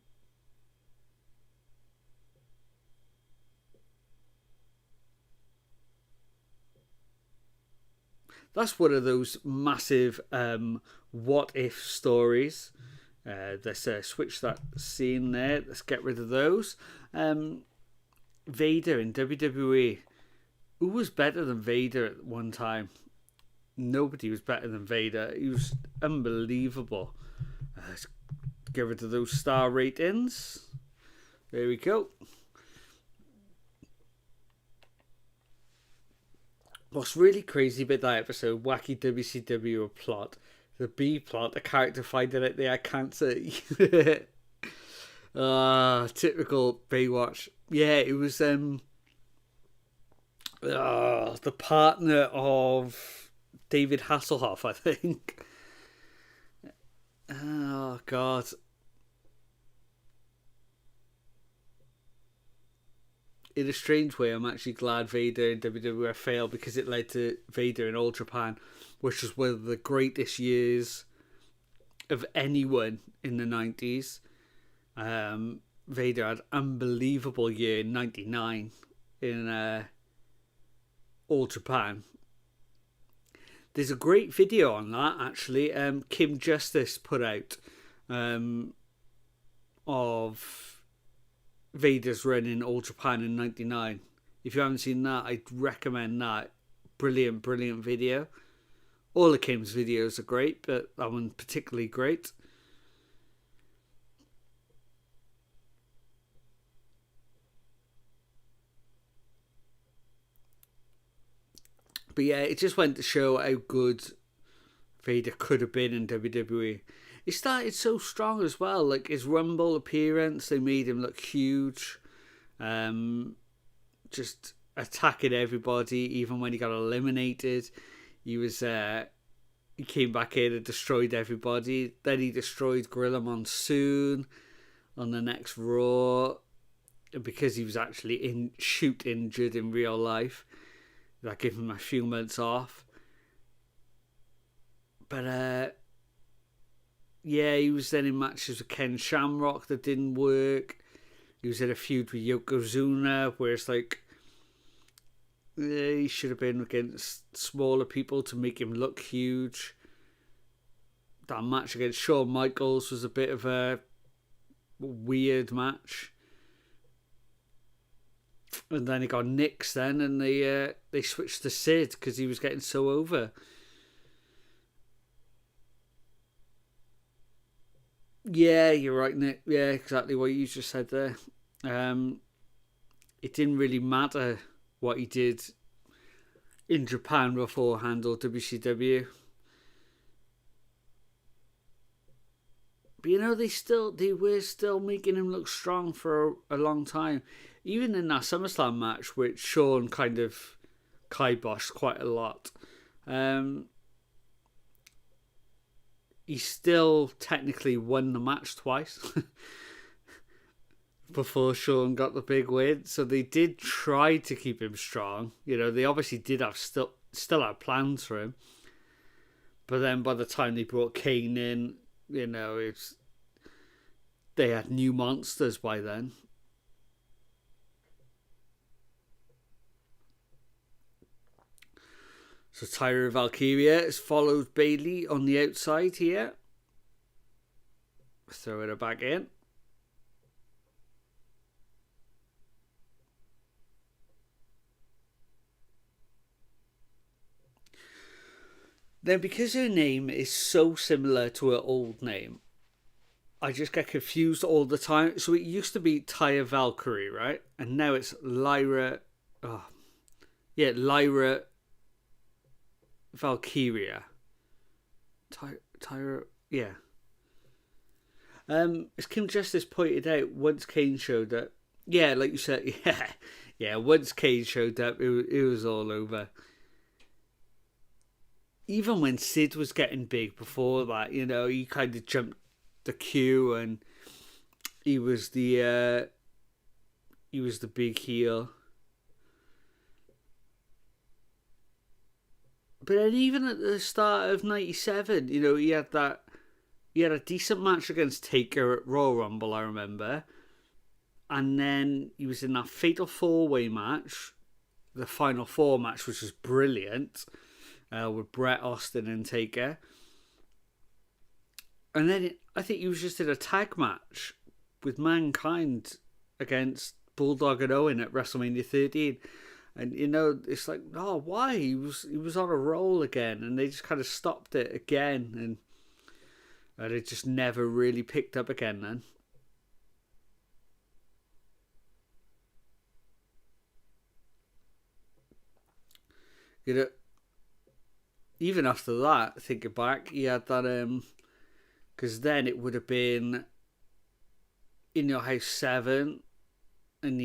That's one of those massive what if stories. Let's switch that scene there. Let's get rid of those. Vader in WWE. Who was better than Vader at one time? Nobody was better than Vader. He was unbelievable. Let's get rid of those star ratings. There we go. What's really crazy about that episode, Wacky WCW plot, the B plot, a character finding out they had cancer. Typical Baywatch. Yeah, it was the partner of David Hasselhoff, I think. Oh, God. In a strange way, I'm actually glad Vader in WWF failed because it led to Vader in All Japan, which was one of the greatest years of anyone in the 90s. Vader had an unbelievable year in 99 in All Japan. There's a great video on that, actually. Kim Justice put out of Vader's run in All Japan in 99. If you haven't seen that, I'd recommend that. Brilliant, brilliant video. All of Kim's videos are great, but that one particularly great. But yeah, it just went to show how good Vader could have been in WWE. He started so strong as well. Like his Rumble appearance, they made him look huge. Just attacking everybody, even when he got eliminated. He came back in and destroyed everybody. Then he destroyed Gorilla Monsoon on the next Raw because he was actually injured in real life. That gave him a few months off. But yeah, he was then in matches with Ken Shamrock that didn't work. He was in a feud with Yokozuna where it's like, he should have been against smaller people to make him look huge. That match against Shawn Michaels was a bit of a weird match. And then he got nixed then, and they switched to Sid because he was getting so over. Yeah, you're right, Nick. Yeah, exactly what you just said there. It didn't really matter what he did in Japan beforehand or WCW. But you know, they were still making him look strong for a long time. Even in that SummerSlam match, which Shawn kind of kiboshed quite a lot. He still technically won the match twice before Shawn got the big win. So they did try to keep him strong. You know, they obviously did have still had plans for him. But then by the time they brought Kane in, you know, they had new monsters by then. So Tyra Valkyria has followed Bayley on the outside here. Throwing her back in. Then because her name is so similar to her old name, I just get confused all the time. So it used to be Tyra Valkyrie, right? And now it's Lyra. Oh, yeah, Lyra Valkyria. Tyra. Yeah. As Kim Justice pointed out, once Kane showed up. Yeah, like you said. Yeah. Yeah, once Kane showed up, it was all over. Even when Sid was getting big before that, you know, he kind of jumped the queue and he was the big heel. But then even at the start of '97, you know, he had a decent match against Taker at Royal Rumble, I remember. And then he was in that Fatal 4-Way match, the Final Four match, which was brilliant. With Bret, Austin and Taker. And then I think he was just in a tag match with Mankind against Bulldog and Owen at WrestleMania 13. And, you know, it's like, oh, why? He was on a roll again. And they just kind of stopped it again. And it just never really picked up again then. You know, even after that, thinking back, he had that, because then it would have been In Your House 7, and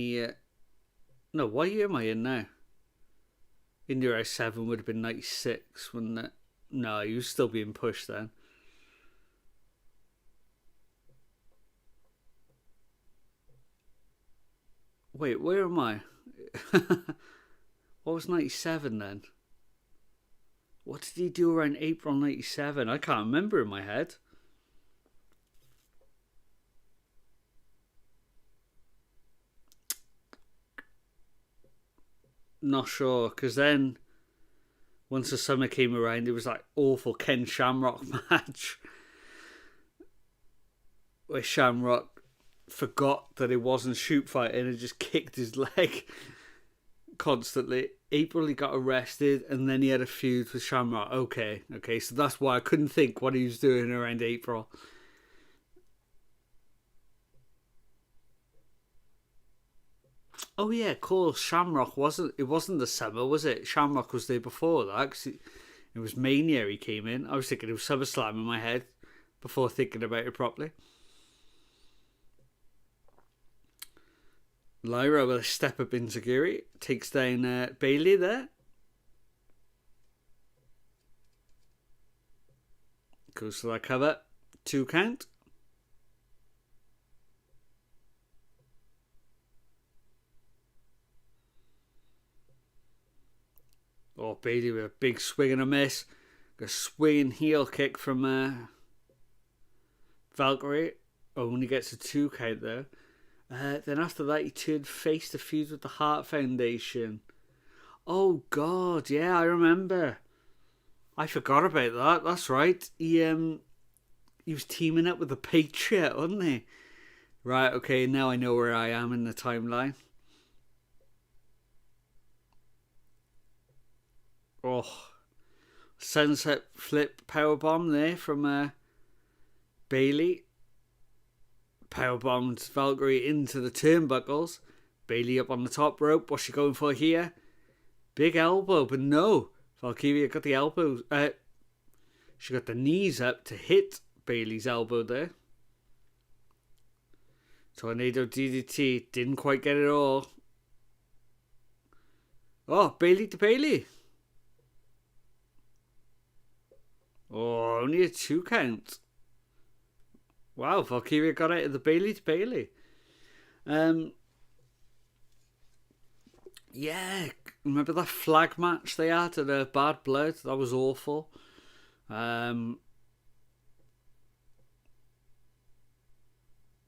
no, what year am I in now? In Your House 7 would have been 96, wouldn't it? No, he was still being pushed then. Wait, where am I? What was 97 then? What did he do around April 97? I can't remember in my head. Not sure, because then once the summer came around, it was like awful Ken Shamrock match where Shamrock forgot that it wasn't shoot fighting and just kicked his leg constantly. April he got arrested and then he had a feud with Shamrock. Okay, so that's why I couldn't think what he was doing around April. Oh yeah, of course, Shamrock wasn't the summer, was it? Shamrock was there before that, because it was Mania he came in. I was thinking it was SummerSlam in my head before thinking about it properly. Lyra with a step up enziguri takes down Bayley there. Goes to that cover. 2 count. Oh, Bayley with a big swing and a miss. A swinging heel kick from Valkyrie. Only gets a 2 count though. Then after that, he turned face to feud with the Hart Foundation. Oh God, yeah, I remember. I forgot about that. That's right. He was teaming up with the Patriot, wasn't he? Right. Okay. Now I know where I am in the timeline. Oh, sunset flip powerbomb there from Bayley. Powerbombed Valkyrie into the turnbuckles. Bayley up on the top rope. What's she going for here? Big elbow, but no. Valkyria got the elbows. She got the knees up to hit Bayley's elbow there. Tornado DDT. Didn't quite get it all. Oh, Bayley to Bayley. Oh, only a 2 count. Wow, Valkyria got out of the Bayley to Bayley. Yeah, remember that flag match they had at Bad Blood? That was awful.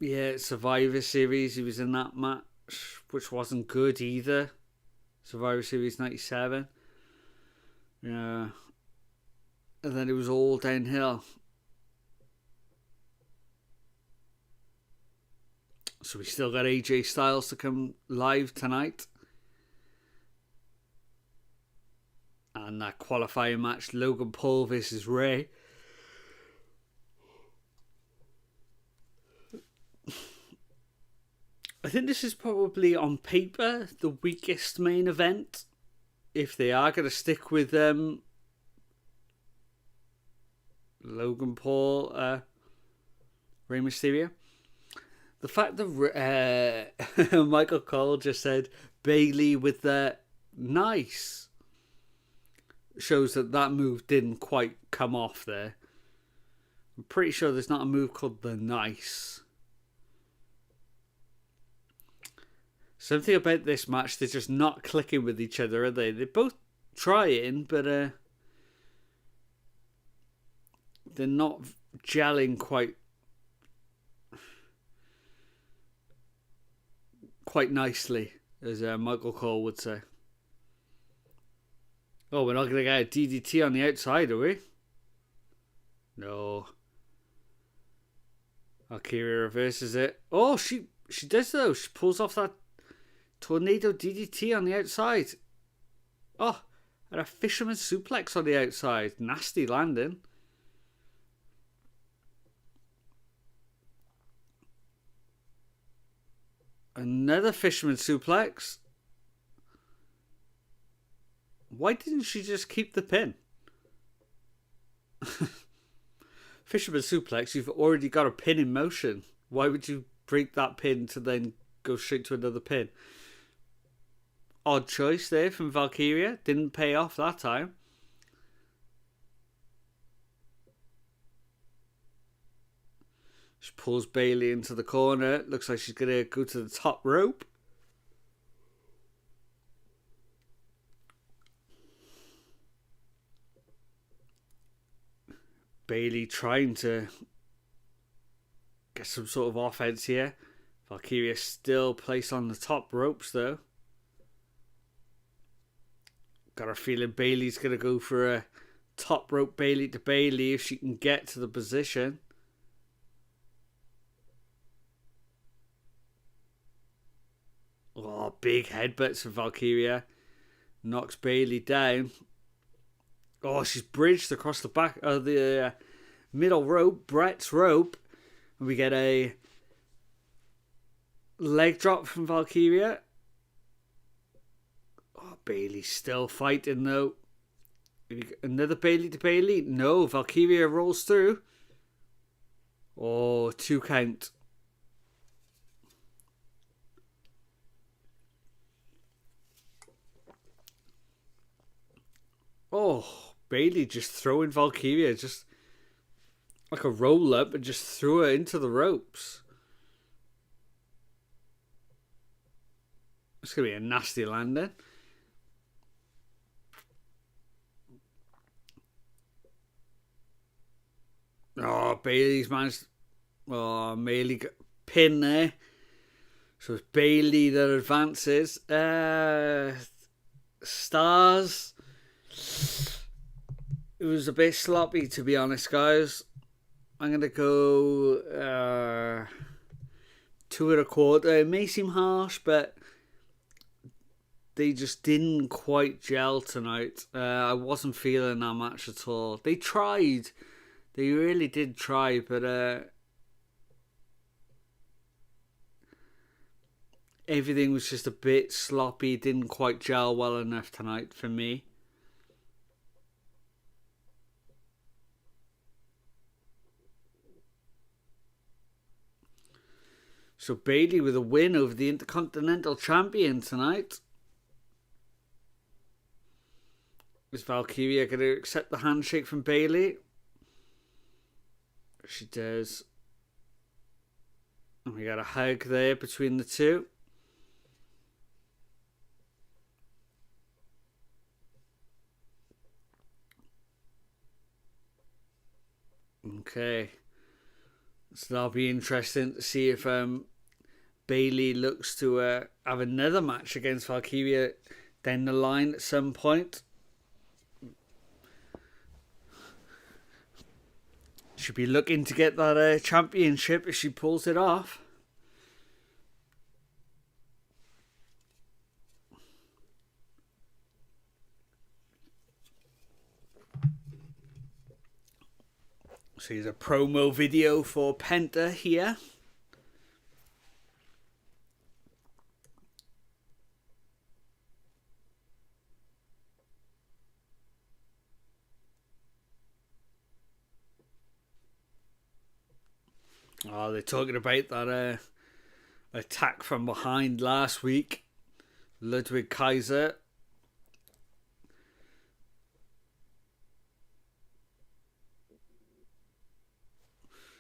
Yeah, Survivor Series, he was in that match, which wasn't good either. Survivor Series 97. Yeah. And then it was all downhill. So we still got AJ Styles to come live tonight. And that qualifying match, Logan Paul versus Rey. I think this is probably on paper the weakest main event. If they are going to stick with Logan Paul, Rey Myterio. The fact that Michael Cole just said Bayley with the nice shows that move didn't quite come off there. I'm pretty sure there's not a move called the nice. Something about this match, they're just not clicking with each other, are they? They're both trying, but they're not gelling quite nicely, as Michael Cole would say. Oh, we're not going to get a DDT on the outside, are we? No. Valkyria reverses it. Oh, she does though. She pulls off that tornado DDT on the outside. Oh, and a fisherman suplex on the outside. Nasty landing. Another fisherman suplex. Why didn't she just keep the pin? Fisherman suplex, you've already got a pin in motion. Why would you break that pin to then go straight to another pin? Odd choice there from Valkyria. Didn't pay off that time. She pulls Bayley into the corner. Looks like she's going to go to the top rope. Bayley trying to get some sort of offense here. Valkyria still placed on the top ropes though. Got a feeling Bayley's going to go for a top rope Bayley to Bayley if she can get to the position. Oh, big headbutts from Valkyria. Knocks Bayley down. Oh, she's bridged across the back of the middle rope, Brett's rope. And we get a leg drop from Valkyria. Oh, Bayley's still fighting though. Another Bayley to Bayley. No, Valkyria rolls through. Oh, 2 count. Oh, Bayley just throwing Valkyria just like a roll up and just threw her into the ropes. It's going to be a nasty landing. Bayley's managed. Oh, Bayley got pin there. So it's Bayley that advances. Stars. It was a bit sloppy, to be honest, guys. I'm going to go 2.25. It may seem harsh, but they just didn't quite gel tonight. I wasn't feeling that match at all. They tried. They really did try, but everything was just a bit sloppy. It didn't quite gel well enough tonight for me. So Bayley with a win over the Intercontinental Champion tonight. Is Valkyria going to accept the handshake from Bayley? She does. And we got a hug there between the two. Okay. So that'll be interesting to see if Bayley looks to have another match against Valkyria down the line at some point. Should be looking to get that championship if she pulls it off. So here's a promo video for Penta here. Oh, they're talking about that attack from behind last week. Ludwig Kaiser.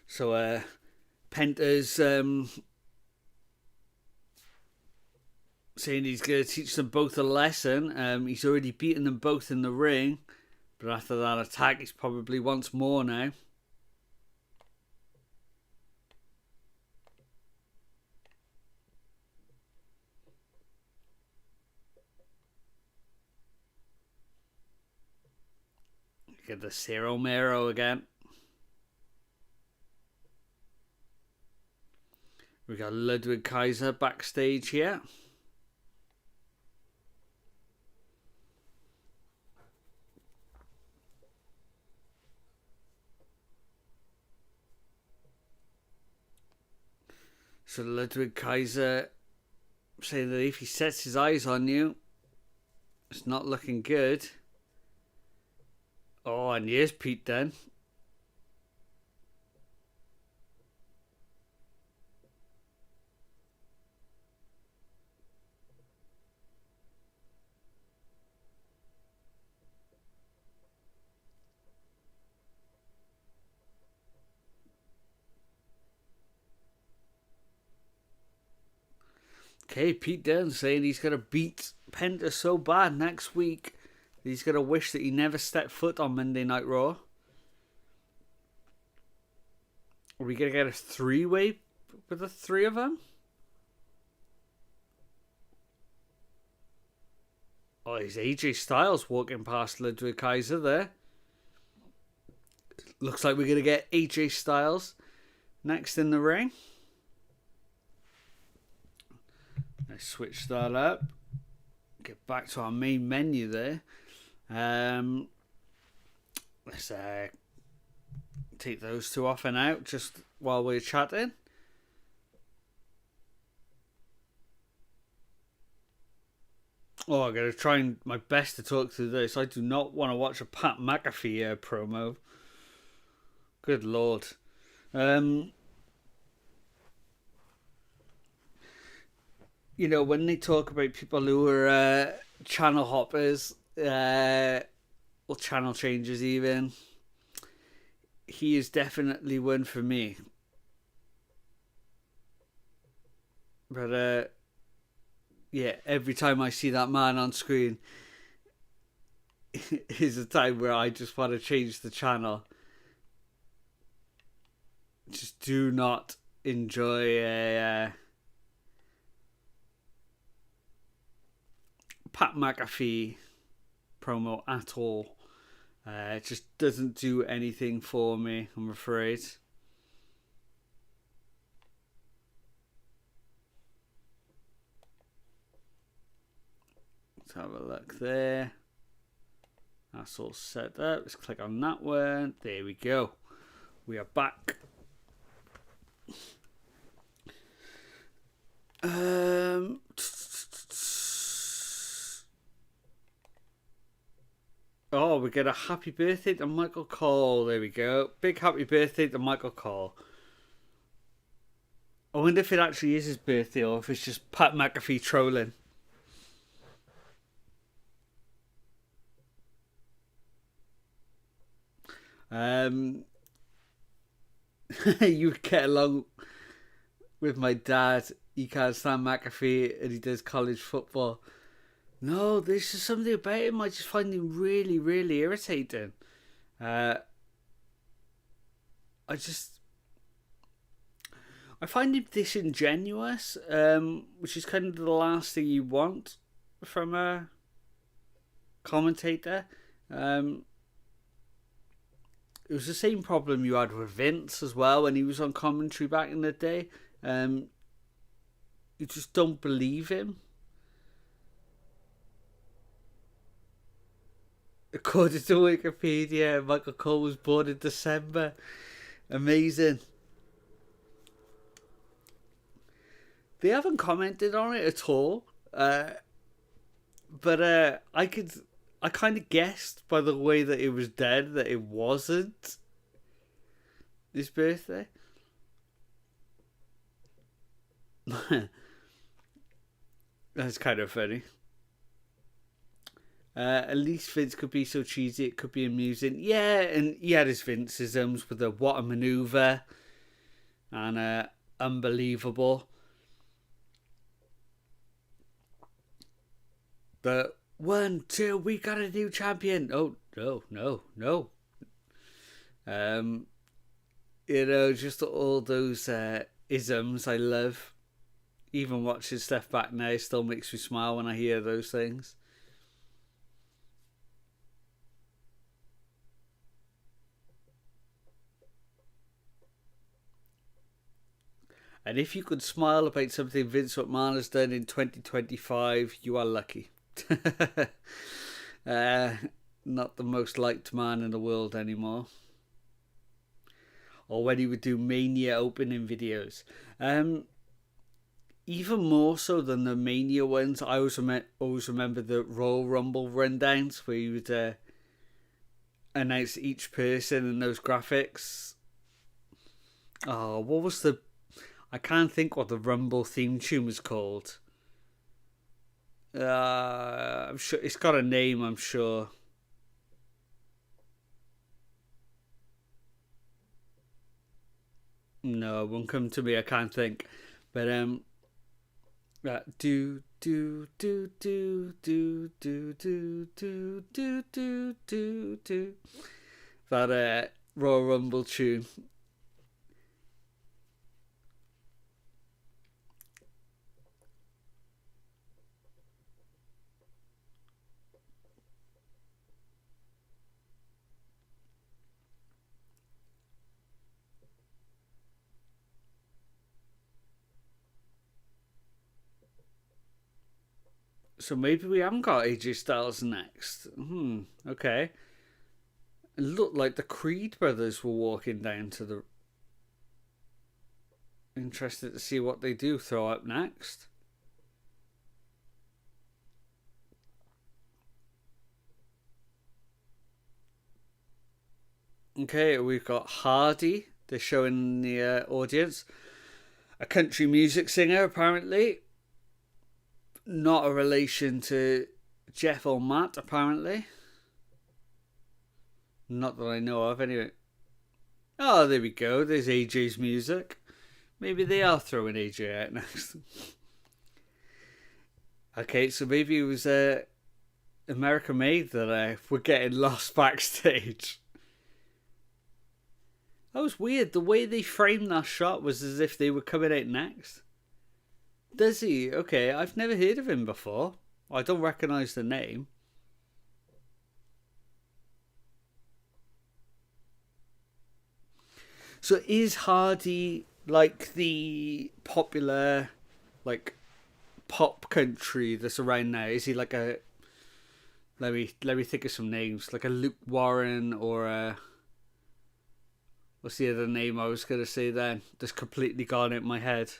So Penta's saying he's going to teach them both a lesson. He's already beaten them both in the ring. But after that attack, he's probably wants more now. Get the Cero Mero again. We got Ludwig Kaiser backstage here. So Ludwig Kaiser saying that if he sets his eyes on you, it's not looking good. Oh, and here's Pete then. Okay, Pete Dunne saying he's going to beat Penta so bad next week that he's going to wish that he never stepped foot on Monday Night Raw. Are we going to get a three-way with the three of them? Oh, there's AJ Styles walking past Ludwig Kaiser there. Looks like we're going to get AJ Styles next in the ring. Let's switch that up. Get back to our main menu there. Let's take those two off and out just while we're chatting. Oh, I'm going to try my best to talk through this. I do not want to watch a Pat McAfee promo. Good Lord. You know, when they talk about people who are channel hoppers, or channel changers even, he is definitely one for me. But, yeah, every time I see that man on screen, is a time where I just want to change the channel. just do not enjoy a Pat McAfee promo at all. It just doesn't do anything for me, I'm afraid. Let's have a look there. That's all set up. Let's click on that one. There we go. We are back. Oh, we get a happy birthday to Michael Cole. There we go. Big happy birthday to Michael Cole. I wonder if it actually is his birthday or if it's just Pat McAfee trolling. You get along with my dad. He can't stand McAfee and he does college football. No, there's just something about him I just find him really, really irritating. I find him disingenuous, which is kind of the last thing you want from a commentator. It was the same problem you had with Vince as well when he was on commentary back in the day. You just don't believe him. According to Wikipedia, Michael Cole was born in December. Amazing. They haven't commented on it at all. But I kind of guessed by the way that it was dead that it wasn't his birthday. That's kind of funny. At least Vince could be so cheesy, it could be amusing. Yeah, and he had his Vinceisms with the what a maneuver and unbelievable. But 1, 2, we got a new champion. Oh, no. Just all those isms I love. Even watching stuff back now still makes me smile when I hear those things. And if you could smile about something Vince McMahon has done in 2025, you are lucky. Not the most liked man in the world anymore. Or when he would do Mania opening videos. Even more so than the Mania ones, I always remember the Royal Rumble rundowns where you would announce each person and those graphics. Oh, what was the... I can't think what the Rumble theme tune was called. I'm sure it's got a name, I'm sure. No, it won't come to me, I can't think. But do do do do do do do do do do do that Royal Rumble tune. So maybe we haven't got AJ Styles next. Okay. It looked like the Creed brothers were walking down to the... Interested to see what they do throw up next. Okay, we've got Hardy. They're showing the audience. A country music singer, apparently. Not a relation to Jeff or Matt, apparently. Not that I know of, anyway. Oh, there we go. There's AJ's music. Maybe they are throwing AJ out next. Okay, so maybe it was America Made that we're getting lost backstage. That was weird. The way they framed that shot was as if they were coming out next. Does he? Okay, I've never heard of him before. I don't recognise the name. So is Hardy like the popular, like, pop country that's around now? Is he like a? Let me think of some names, like a Luke Warren or a. What's the other name I was gonna say then? Just completely gone out my head.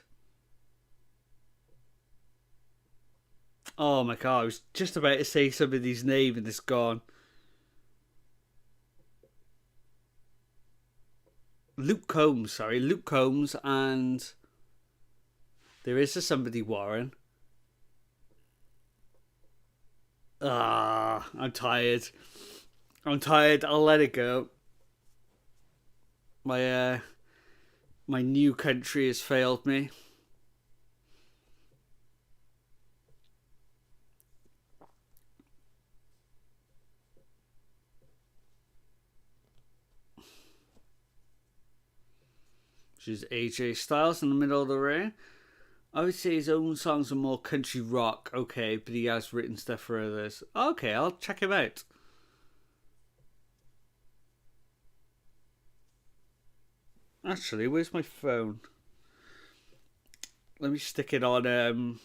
Oh my god, I was just about to say somebody's name and it's gone. Luke Combs, sorry, Luke Combs, and there is a somebody Warren. Ah, I'm tired. I'm tired. I'll let it go. My new country has failed me. She's AJ Styles in the middle of the ring. I would say his own songs are more country rock, okay, but he has written stuff for others. Okay, I'll check him out. Actually, where's my phone? Let me stick it on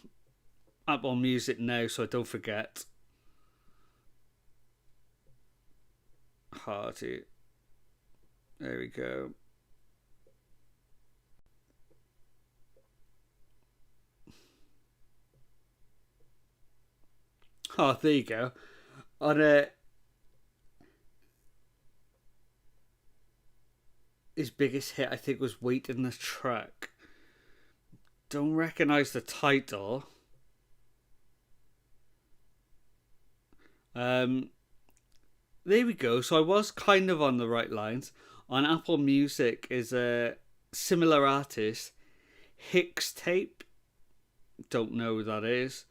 Apple Music now so I don't forget. Hardy. There we go. Oh, there you go. On his biggest hit, I think, was "Wait in the Truck." Don't recognise the title. There we go. So I was kind of on the right lines. On Apple Music is a similar artist, Hicks Tape. Don't know who that is.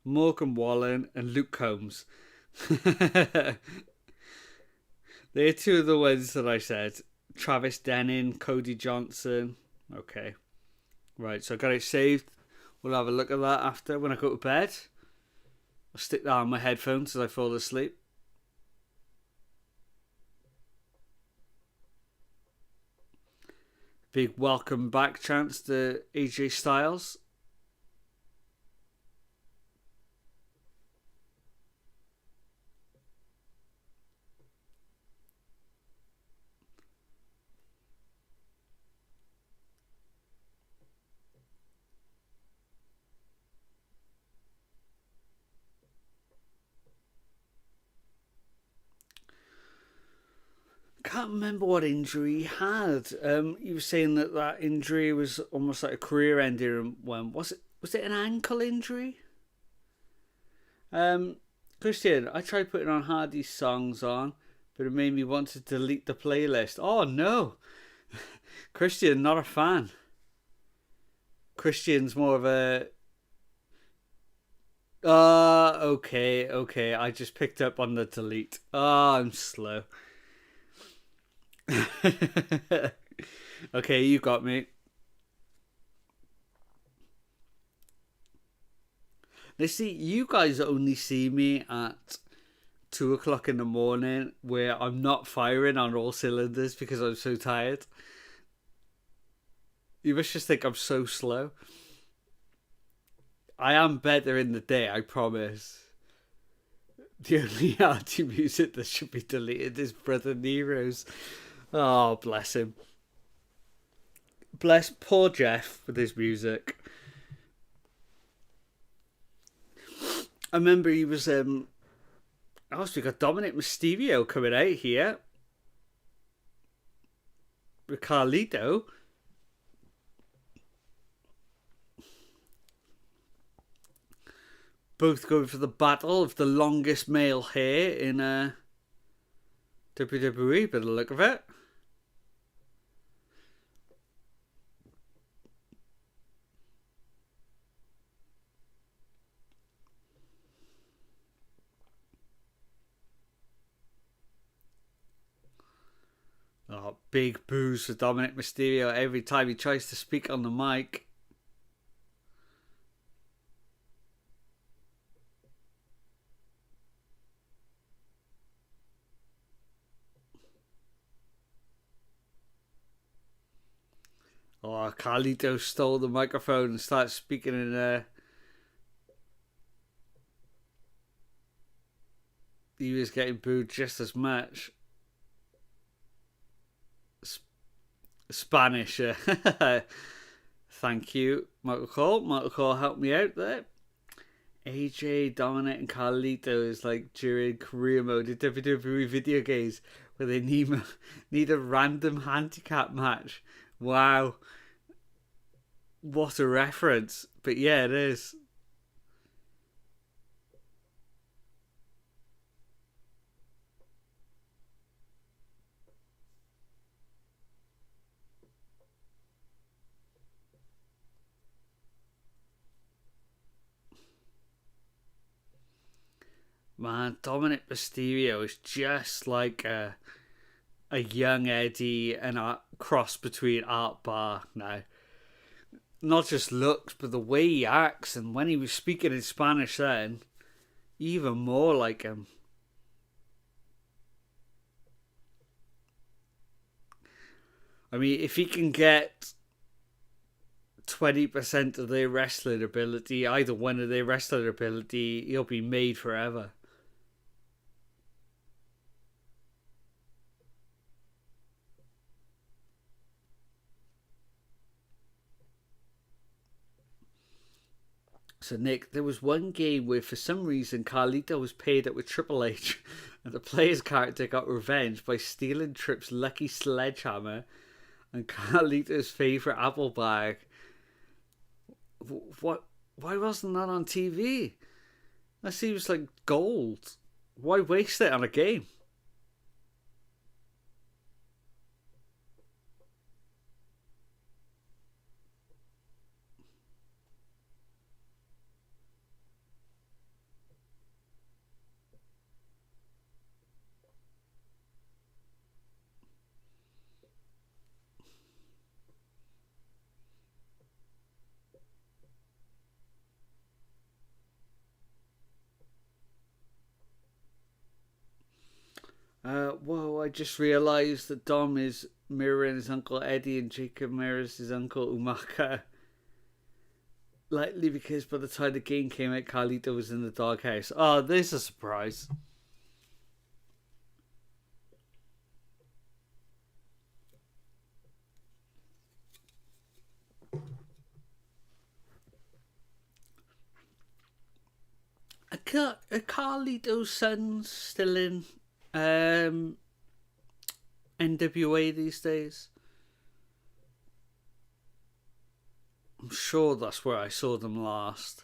Morgan Wallen and Luke Combs. They're two of the ones that I said. Travis Denning, Cody Johnson. Okay. Right, so I got it saved. We'll have a look at that after when I go to bed. I'll stick that on my headphones as I fall asleep. Big welcome back chance to AJ Styles. Can't remember what injury he had. He was saying that injury was almost like a career ending. When was it? Was it an ankle injury? Christian, I tried putting on Hardy's songs on, but it made me want to delete the playlist. Oh no, Christian, not a fan. Christian's more of a. Okay. I just picked up on the delete. I'm slow. Okay, you got me. Now, see, you guys only see me at 2 o'clock in the morning where I'm not firing on all cylinders because I'm so tired. You must just think I'm so slow. I am better in the day, I promise. The only arty music that should be deleted is Brother Nero's. Oh, bless him. Bless poor Jeff with his music. I remember he was we got Dominic Mysterio coming out here with Carlito. Both going for the battle of the longest male hair in WWE, by the look of it. Oh, big boos for Dominic Mysterio every time he tries to speak on the mic. Oh, Carlito stole the microphone and started speaking in there. He was getting booed just as much. Spanish. Thank you, Michael Cole. Michael Cole helped me out there. AJ, Dominic, and Carlito is like during career mode in WWE video games where they need a random handicap match. Wow. What a reference. But yeah, it is. Man, Dominic Mysterio is just like a young Eddie and a cross between Art Barr now. Not just looks, but the way he acts, and when he was speaking in Spanish then, even more like him. I mean, if he can get 20% of their wrestling ability, either one of their wrestling ability, he'll be made forever. So, Nick, there was one game where for some reason Carlito was paired up with Triple H and the player's character got revenge by stealing Tripp's lucky sledgehammer and Carlito's favourite apple bag. What? Why wasn't that on TV? That seems like gold. Why waste it on a game? Whoa, I just realised that Dom is mirroring his uncle Eddie and Jacob mirrors his uncle Umaka. Likely because by the time the game came out, Carlito was in the doghouse. Oh, there's a surprise. Are Carlito's sons still in NWA these days? I'm sure that's where I saw them last.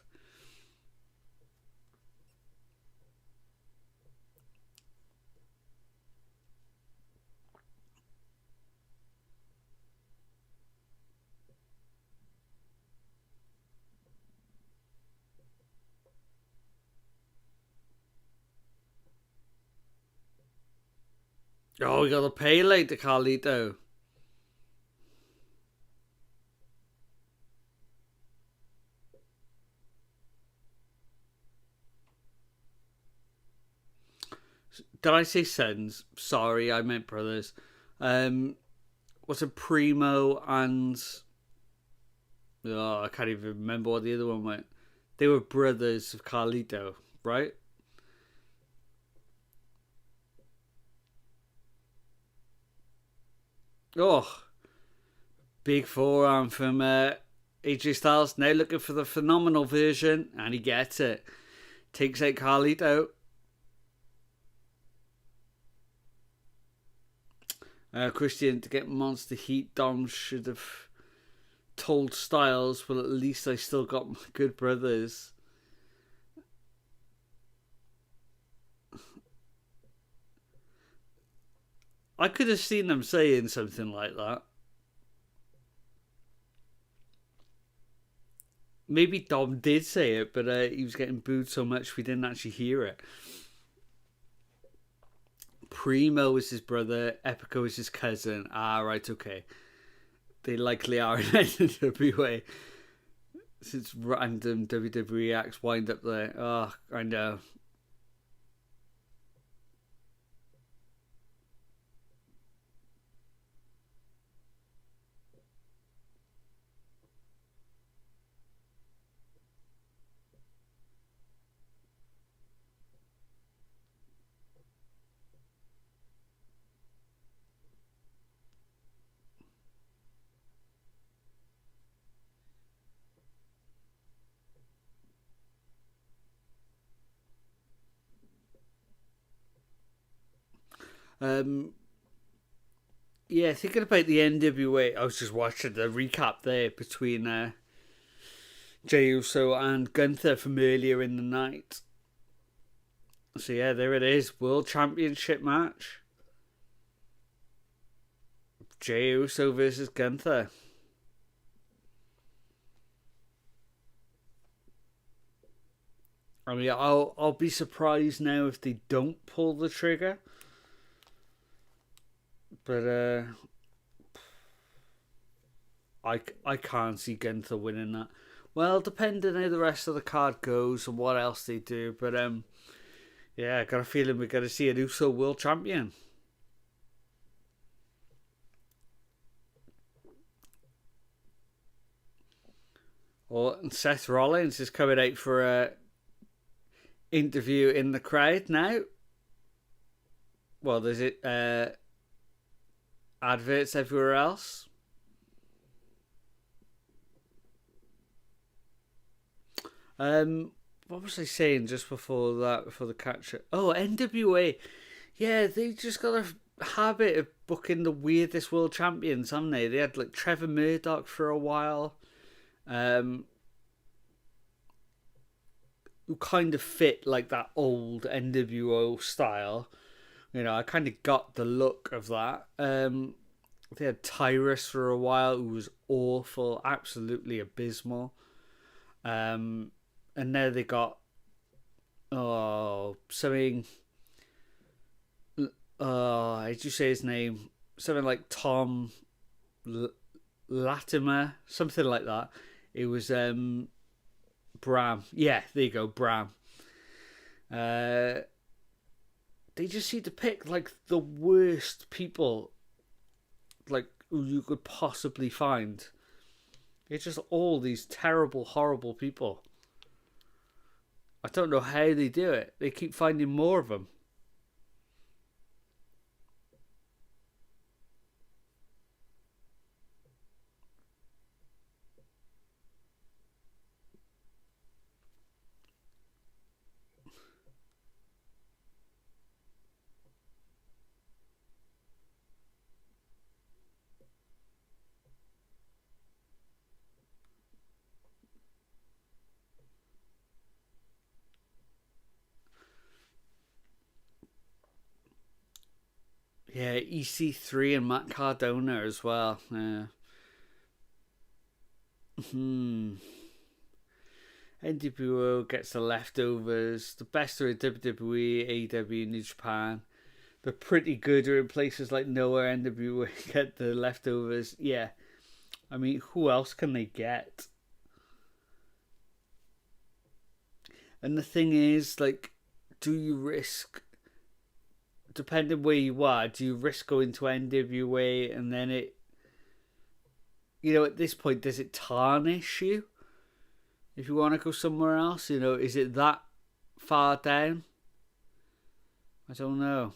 Oh, we got to pay late to Carlito. Did I say sons? Sorry, I meant brothers. Was it Primo and... Oh, I can't even remember what the other one went. They were brothers of Carlito, right? Oh, big forearm from AJ Styles. Now looking for the phenomenal version, and he gets it. Takes out Carlito. Christian, to get Monster Heat, Dom should have told Styles, well, at least I still got my good brothers. I could have seen them saying something like that. Maybe Dom did say it, but he was getting booed so much we didn't actually hear it. Primo is his brother, Epico is his cousin. Ah, right, okay. They likely are in NWA. Since random WWE acts wind up there. Oh, I know. Um, yeah, thinking about the NWA, I was just watching the recap there between Jey Uso and Gunther from earlier in the night. So yeah, there it is, World Championship match. Jey Uso versus Gunther. I mean, I'll be surprised now if they don't pull the trigger. But I can't see Gunther winning that. Well, depending how the rest of the card goes and what else they do. But yeah, I got a feeling we're gonna see an Uso World Champion. Or Seth Rollins is coming out for a interview in the crowd now. Well, there's adverts everywhere else. What was I saying just before that? Before the catch up? Oh, NWA. Yeah, they just got a habit of booking the weirdest world champions, haven't they? They had like Trevor Murdoch for a while. Who kind of fit like that old NWO style. You know, I kind of got the look of that. They had Tyrus for a while, who was awful, absolutely abysmal. And now they got something. How did you say his name? Something like Tom Latimer, something like that. It was Bram. Yeah, there you go, Bram. They just seem to pick like the worst people, like who you could possibly find. It's just all these terrible, horrible people. I don't know how they do it. They keep finding more of them. Yeah, EC3 and Matt Cardona as well. Yeah. NWO gets the leftovers. The best are in WWE, AEW, New Japan. They're pretty good are in places like nowhere. NWO get the leftovers. Yeah. I mean, who else can they get? And the thing is, like, do you risk, depending where you are, do you risk going to NWA and then it, you know, at this point, does it tarnish you? If you want to go somewhere else, you know, is it that far down? I don't know.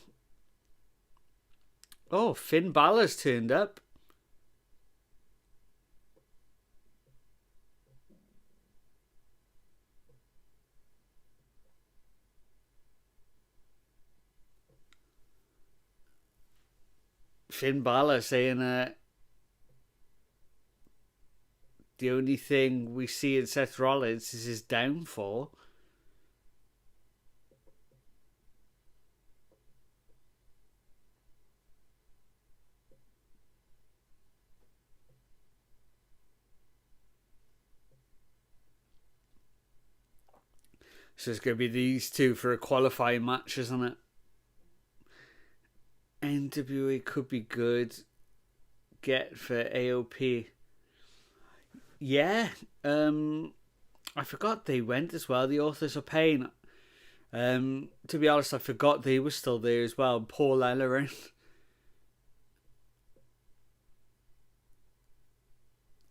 Oh, Finn Balor's turned up. Finn Balor saying the only thing we see in Seth Rollins is his downfall. So it's going to be these two for a qualifying match, isn't it? NWA could be good. Get for AOP. Yeah. I forgot they went as well. The Authors of Pain. To be honest, I forgot they were still there as well. Paul Ellering.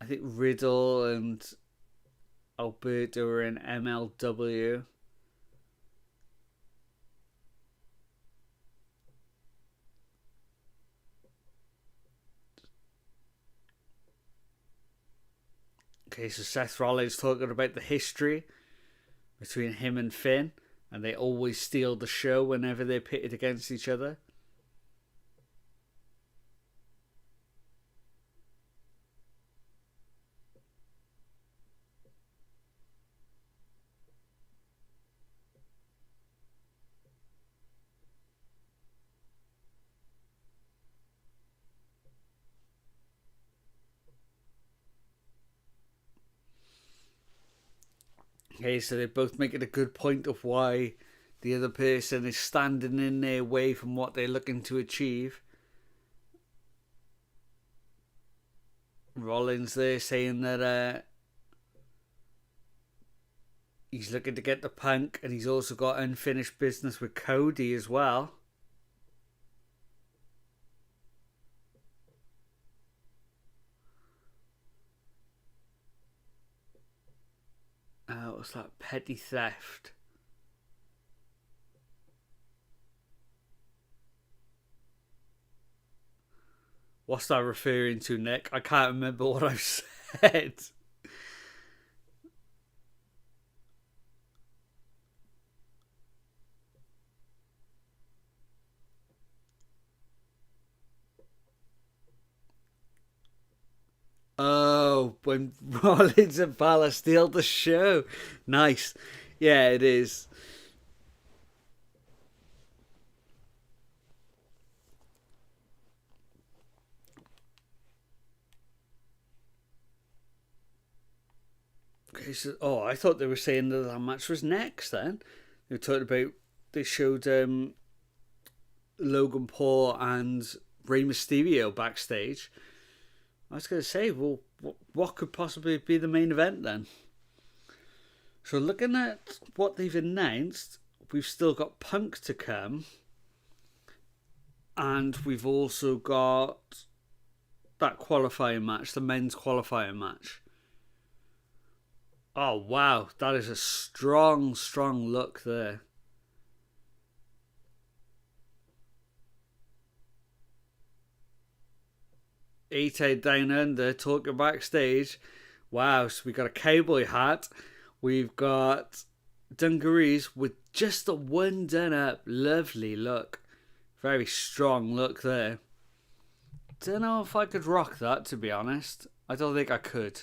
I think Riddle and Alberto were in MLW. Okay, so Seth Rollins talking about the history between him and Finn, and they always steal the show whenever they're pitted against each other. Okay, so they're both making a good point of why the other person is standing in their way from what they're looking to achieve. Rollins there saying that he's looking to get the Punk, and he's also got unfinished business with Cody as well. What's that? Petty theft. What's that referring to, Nick? I can't remember what I've said. Oh, when Rollins and Balor steal the show. Nice. Yeah, it is. Okay, so I thought they were saying that match was next. Then they talked about they showed Logan Paul and Rey Myterio backstage. I was going to say, well, what could possibly be the main event then? So looking at what they've announced, we've still got Punk to come, and we've also got that qualifying match, the men's qualifying match. Oh wow, that is a strong look there. A-Town Down Under talking backstage. Wow, so we got a cowboy hat. We've got dungarees with just the one done up. Lovely look. Very strong look there. Don't know if I could rock that, to be honest. I don't think I could.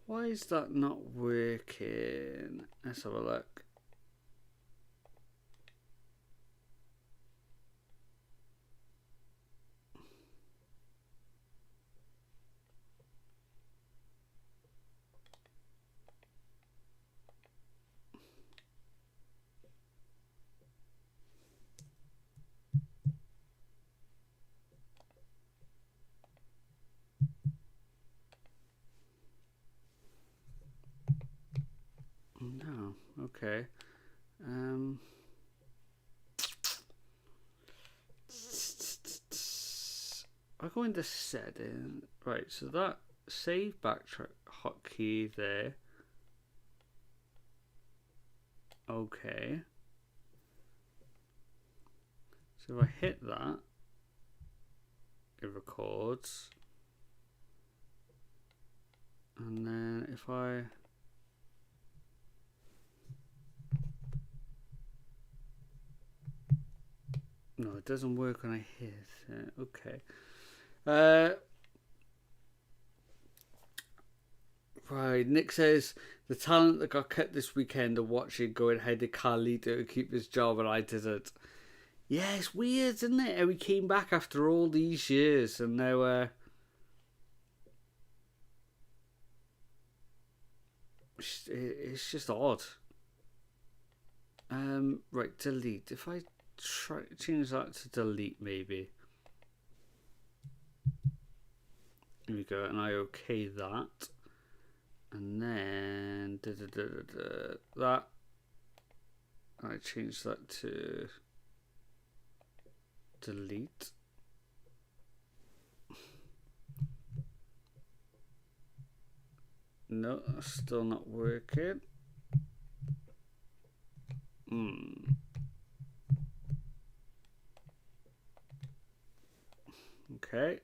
Why is that not working? Let's have a look. No, okay. I go into setting. Right, so that save backtrack hotkey there. Okay. So if I hit that, it records. And then if I No, it doesn't work when I hit. Okay. Right, Nick says the talent that got cut this weekend are watching going ahead to Carlito to keep his job and I didn't. Yeah, it's weird, isn't it? How he came back after all these years and now it's just odd. Right, delete. If I try change that to delete, maybe. Here we go, and I okay that. And then that. I change that to delete. No, that's still not working. Okay.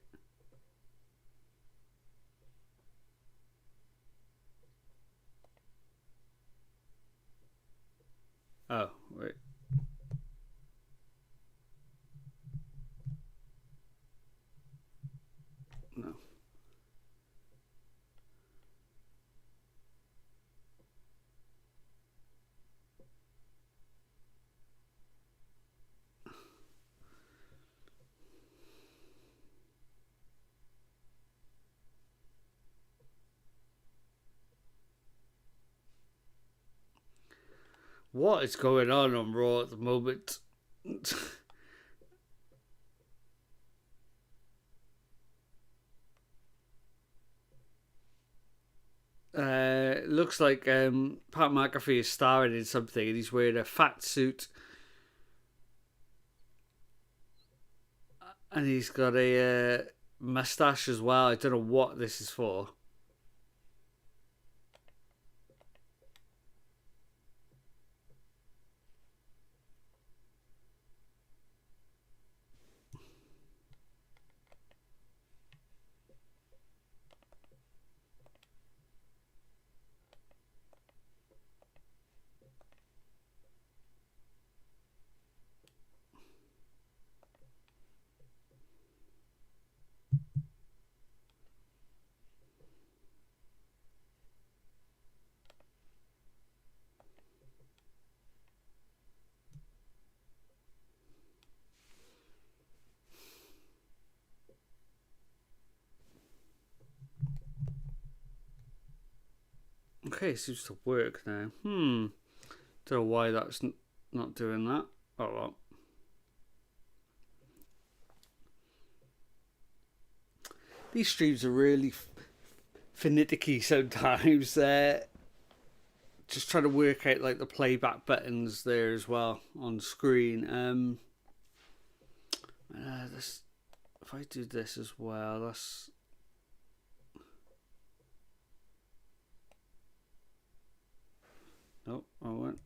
Oh, wait. No. What is going on Raw at the moment? Looks like Pat McAfee is starring in something and he's wearing a fat suit. And he's got a mustache as well. I don't know what this is for. Okay, it seems to work now. Don't know why that's not doing that. Oh well. These streams are really finicky sometimes. Just trying to work out like the playback buttons there as well on screen. This, if I do this as well, that's. Nope, I won't.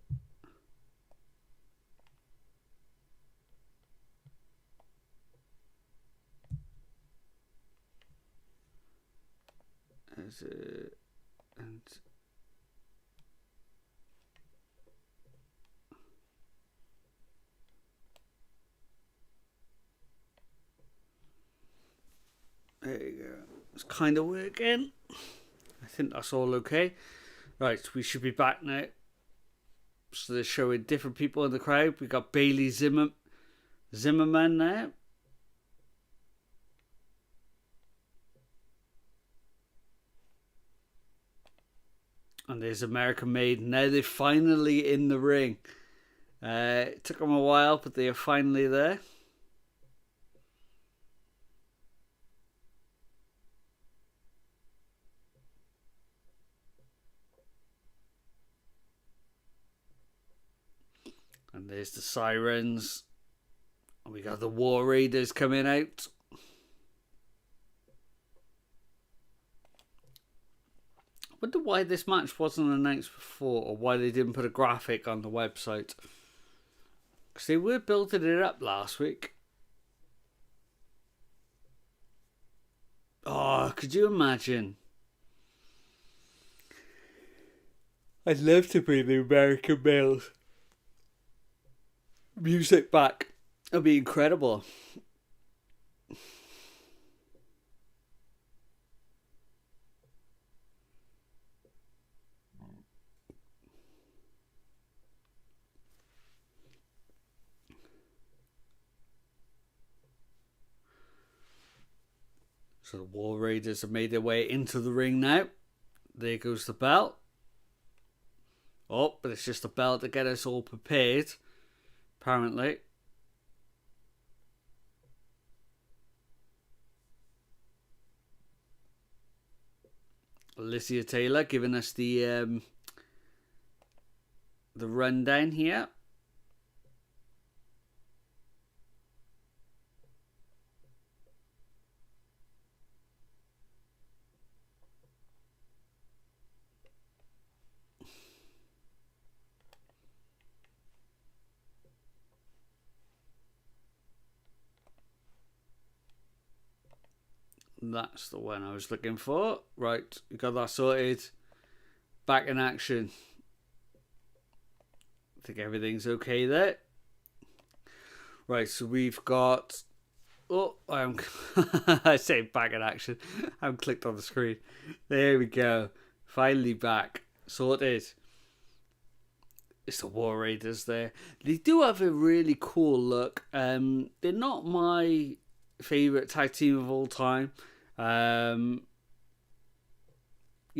And there you go. It's kind of working. I think that's all okay. Right, we should be back now. So they're showing different people in the crowd. We got Bayley Zimmerman now. And there's American Made. Now they're finally in the ring. It took them a while, but they are finally there. And there's the sirens. And we got the War Raiders coming out. I wonder why this match wasn't announced before, or why they didn't put a graphic on the website. Because they were building it up last week. Oh, could you imagine? I'd love to bring the American Males music back. It'll be incredible. So the War Raiders have made their way into the ring now. There goes the bell. Oh, but it's just a bell to get us all prepared, apparently. Alicia Taylor giving us the rundown here. That's the one I was looking for. Right, we got that sorted. Back in action. I think everything's okay there. Right, so we've got... Oh, I say back in action. I haven't clicked on the screen. There we go. Finally back. Sorted. It's the War Raiders there. They do have a really cool look. They're not my favourite tag team of all time. You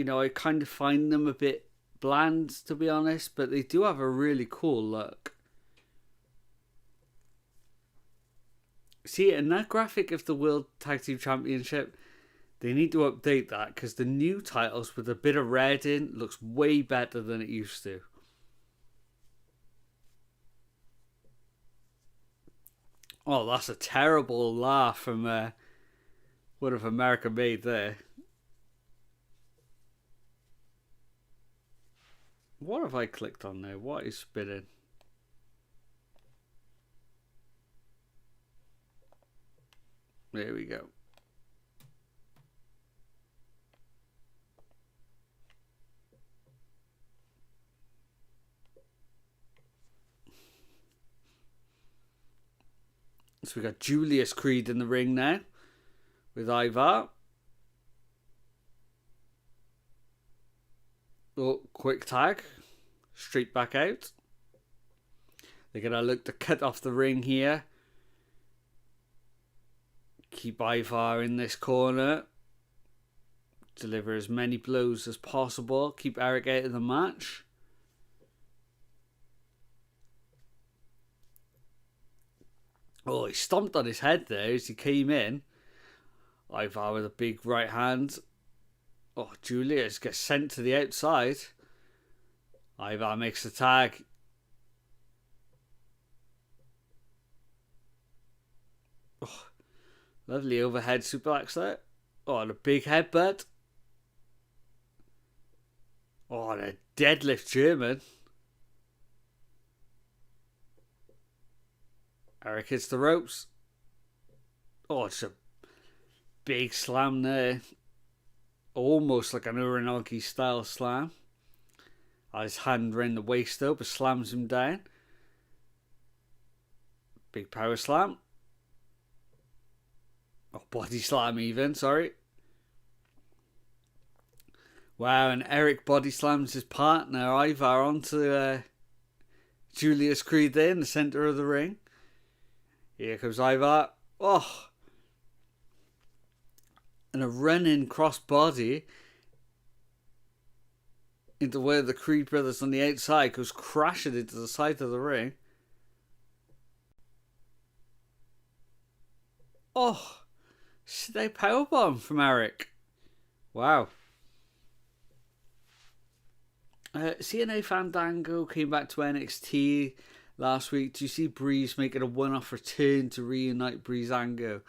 know, I kind of find them a bit bland, to be honest, but they do have a really cool look. See, in that graphic of the World Tag Team Championship, they need to update that, because the new titles with a bit of red in looks way better than it used to. Oh, that's a terrible laugh from one of America made there. What have I clicked on there? What is spinning? There we go. So we got Julius Creed in the ring now with Ivar. Oh, quick tag. Straight back out. They're going to look to cut off the ring here. Keep Ivar in this corner. Deliver as many blows as possible. Keep Eric out of the match. Oh, he stomped on his head there as he came in. Ivar with a big right hand. Oh, Julius gets sent to the outside. Ivar makes the tag. Oh, lovely overhead suplex there. Oh, and a big headbutt. Oh, and a deadlift German. Eric hits the ropes. Oh, it's a big slam there. Almost like an Uranagi style slam. His hand around the waist though, but slams him down. Big power slam. Oh, body slam even, sorry. Wow, and Eric body slams his partner Ivar onto Julius Creed there in the centre of the ring. Here comes Ivar. Oh! And a running crossbody into where the Creed brothers on the outside goes crashing into the side of the ring. Oh! They powerbomb from Eric. Wow. CNA Fandango came back to NXT last week. Do you see Breeze making a one-off return to reunite Breezango?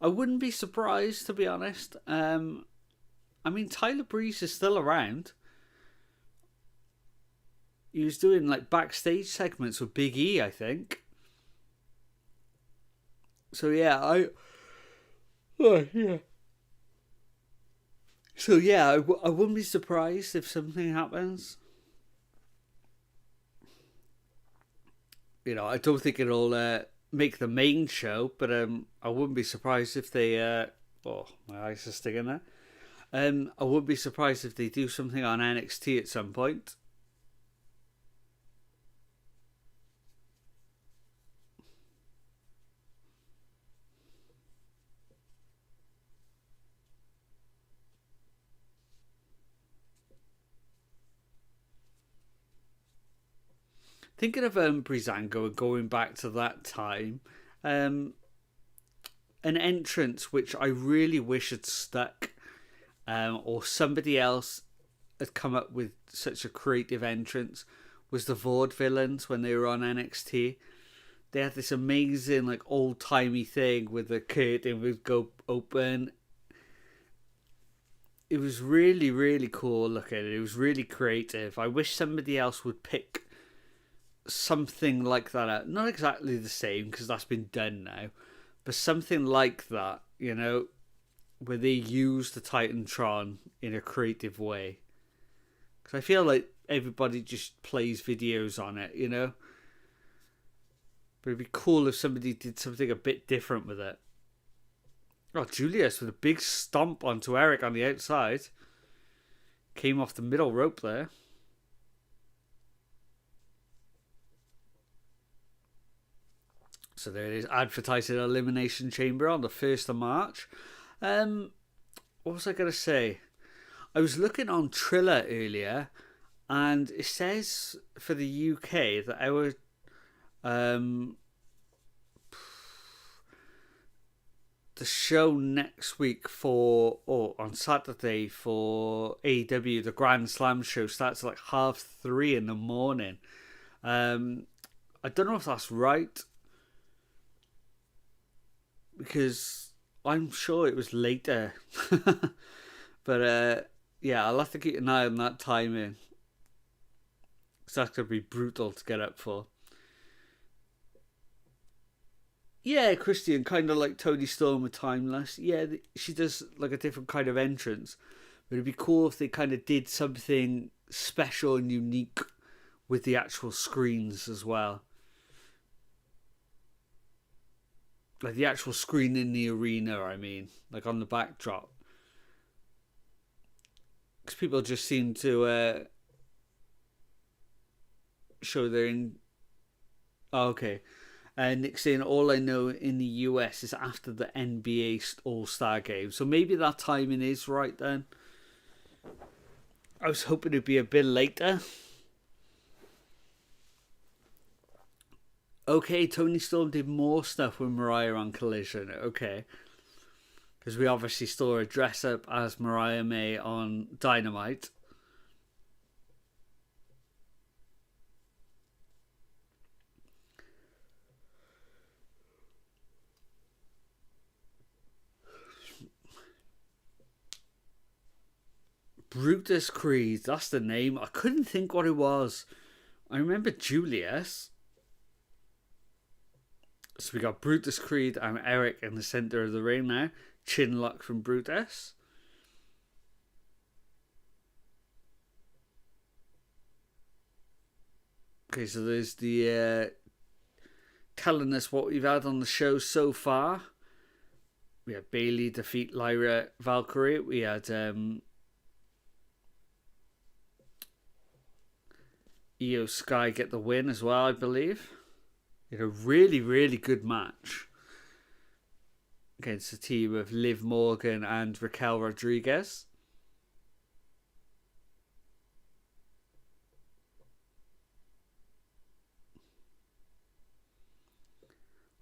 I wouldn't be surprised, to be honest. I mean, Tyler Breeze is still around. He was doing like backstage segments with Big E, I think. So yeah, I wouldn't be surprised if something happens. You know, I don't think it'll make the main show, but I wouldn't be surprised if they oh, my eyes are sticking there. I wouldn't be surprised if they do something on NXT at some point. Thinking of Breezango and going back to that time, an entrance which I really wish had stuck, or somebody else had come up with such a creative entrance, was the Vaudevillains when they were on NXT. They had this amazing, like, old-timey thing with the curtain would go open. It was really, really cool looking. It was really creative. I wish somebody else would pick something like that out. Not exactly the same, because that's been done now, but something like that, you know, where they use the Titantron in a creative way. Because I feel like everybody just plays videos on it, you know. But it'd be cool if somebody did something a bit different with it. Oh, Julius with a big stomp onto Eric on the outside. Came off the middle rope there. So there it is, advertising Elimination Chamber on the 1st of March. What was I going to say? I was looking on Triller earlier, and it says for the UK that our the show next week on Saturday for AEW, the Grand Slam show, starts at like 3:30 in the morning. I don't know if that's right, because I'm sure it was later. But yeah, I'll have to keep an eye on that timing, because that's going to be brutal to get up for. Yeah, Christian, kind of like Toni Storm with Timeless. Yeah, she does like a different kind of entrance. But it'd be cool if they kind of did something special and unique with the actual screens as well. Like the actual screen in the arena, I mean. Like on the backdrop. Because people just seem to show they're in... Oh, okay. Nick saying, all I know in the US is after the NBA All-Star game. So maybe that timing is right then. I was hoping it'd be a bit later. Okay, Toni Storm did more stuff with Mariah on Collision. Okay. Because we obviously saw her dress up as Mariah May on Dynamite. Brutus Creed, that's the name. I couldn't think what it was. I remember Julius. So we got Brutus Creed and Eric in the centre of the ring now. Chin lock from Brutus. Okay, so there's the telling us what we've had on the show so far. We had Bayley defeat Lyra Valkyrie. We had Io Sky get the win as well, I believe. It had a really, really good match against a team of Liv Morgan and Raquel Rodriguez.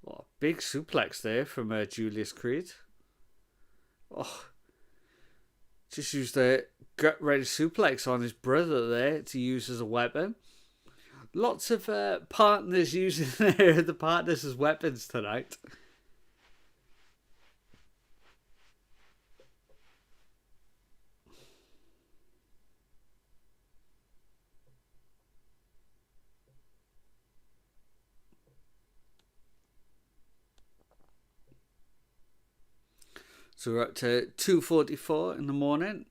Oh, big suplex there from Julius Creed. Oh, just used a gut-ready suplex on his brother there to use as a weapon. Lots of partners using the partners as weapons tonight. So we're up to 2:44 in the morning.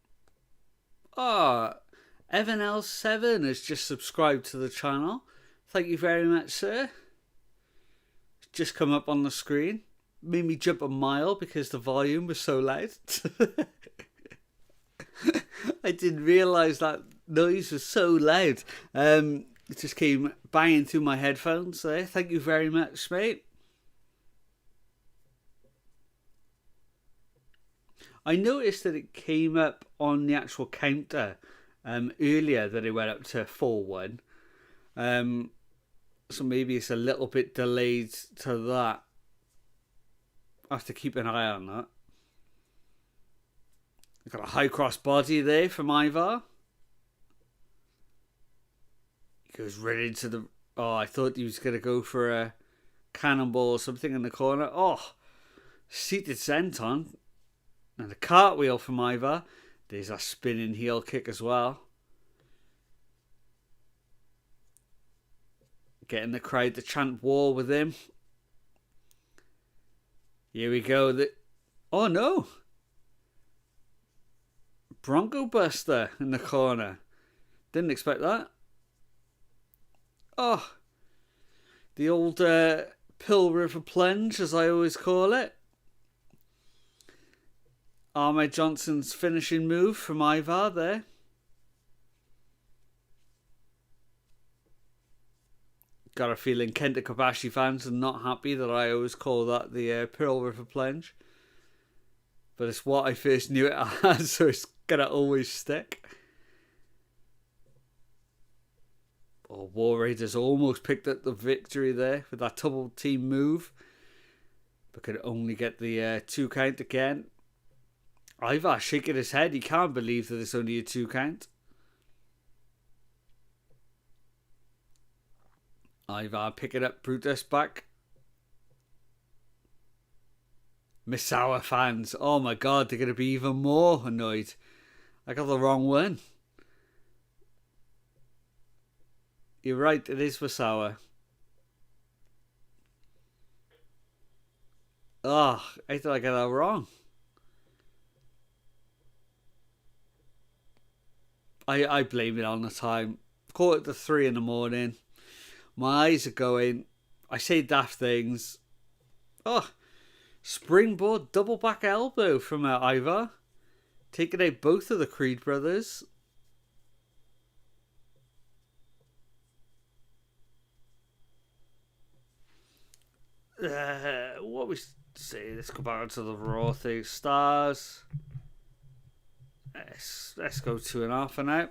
Evan L7 has just subscribed to the channel. Thank you very much, sir. just come up on the screen. Made me jump a mile because the volume was so loud. I didn't realise that noise was so loud. It just came banging through my headphones there. Thank you very much, mate. I noticed that it came up on the actual counter earlier that it went up to 4-1. So maybe it's a little bit delayed to that. I have to keep an eye on that. Got a high cross body there from Ivar. He goes right into the... Oh, I thought he was going to go for a cannonball or something in the corner. Oh, seated senton. And a cartwheel from Ivar. There's a spinning heel kick as well. Getting the crowd to chant war with him. Here we go. Oh no! Bronco Buster in the corner. Didn't expect that. Oh. The old Pill River Plunge, as I always call it. Ahmed Johnson's finishing move from Ivar there. Got a feeling Kenta Kobashi fans are not happy that I always call that the Pearl River Plunge. But it's what I first knew it as, so it's going to always stick. Oh, War Raiders almost picked up the victory there with that double team move. But could only get the 2 count again. Ivar shaking his head. He can't believe that it's only a 2 count. Ivar picking up Brutus back. Misawa fans. Oh my god, they're going to be even more annoyed. I got the wrong one. You're right, it is Misawa. Oh, I thought I got that wrong. I blame it on the time. Call it the 3 in the morning. My eyes are going. I say daft things. Oh, springboard double back elbow from Ivar. Taking out both of the Creed brothers. What we say? Let's go back to the Raw thing. Stars. Let's go 2.5 for now.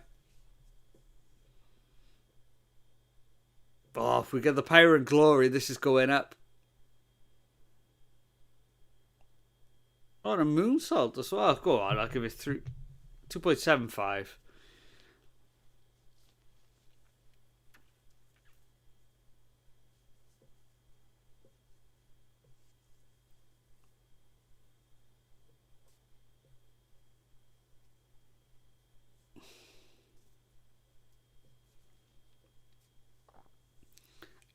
Oh, if we get the power and glory, this is going up. Oh, and a moonsault as well. Go on, I'll give it 2.75.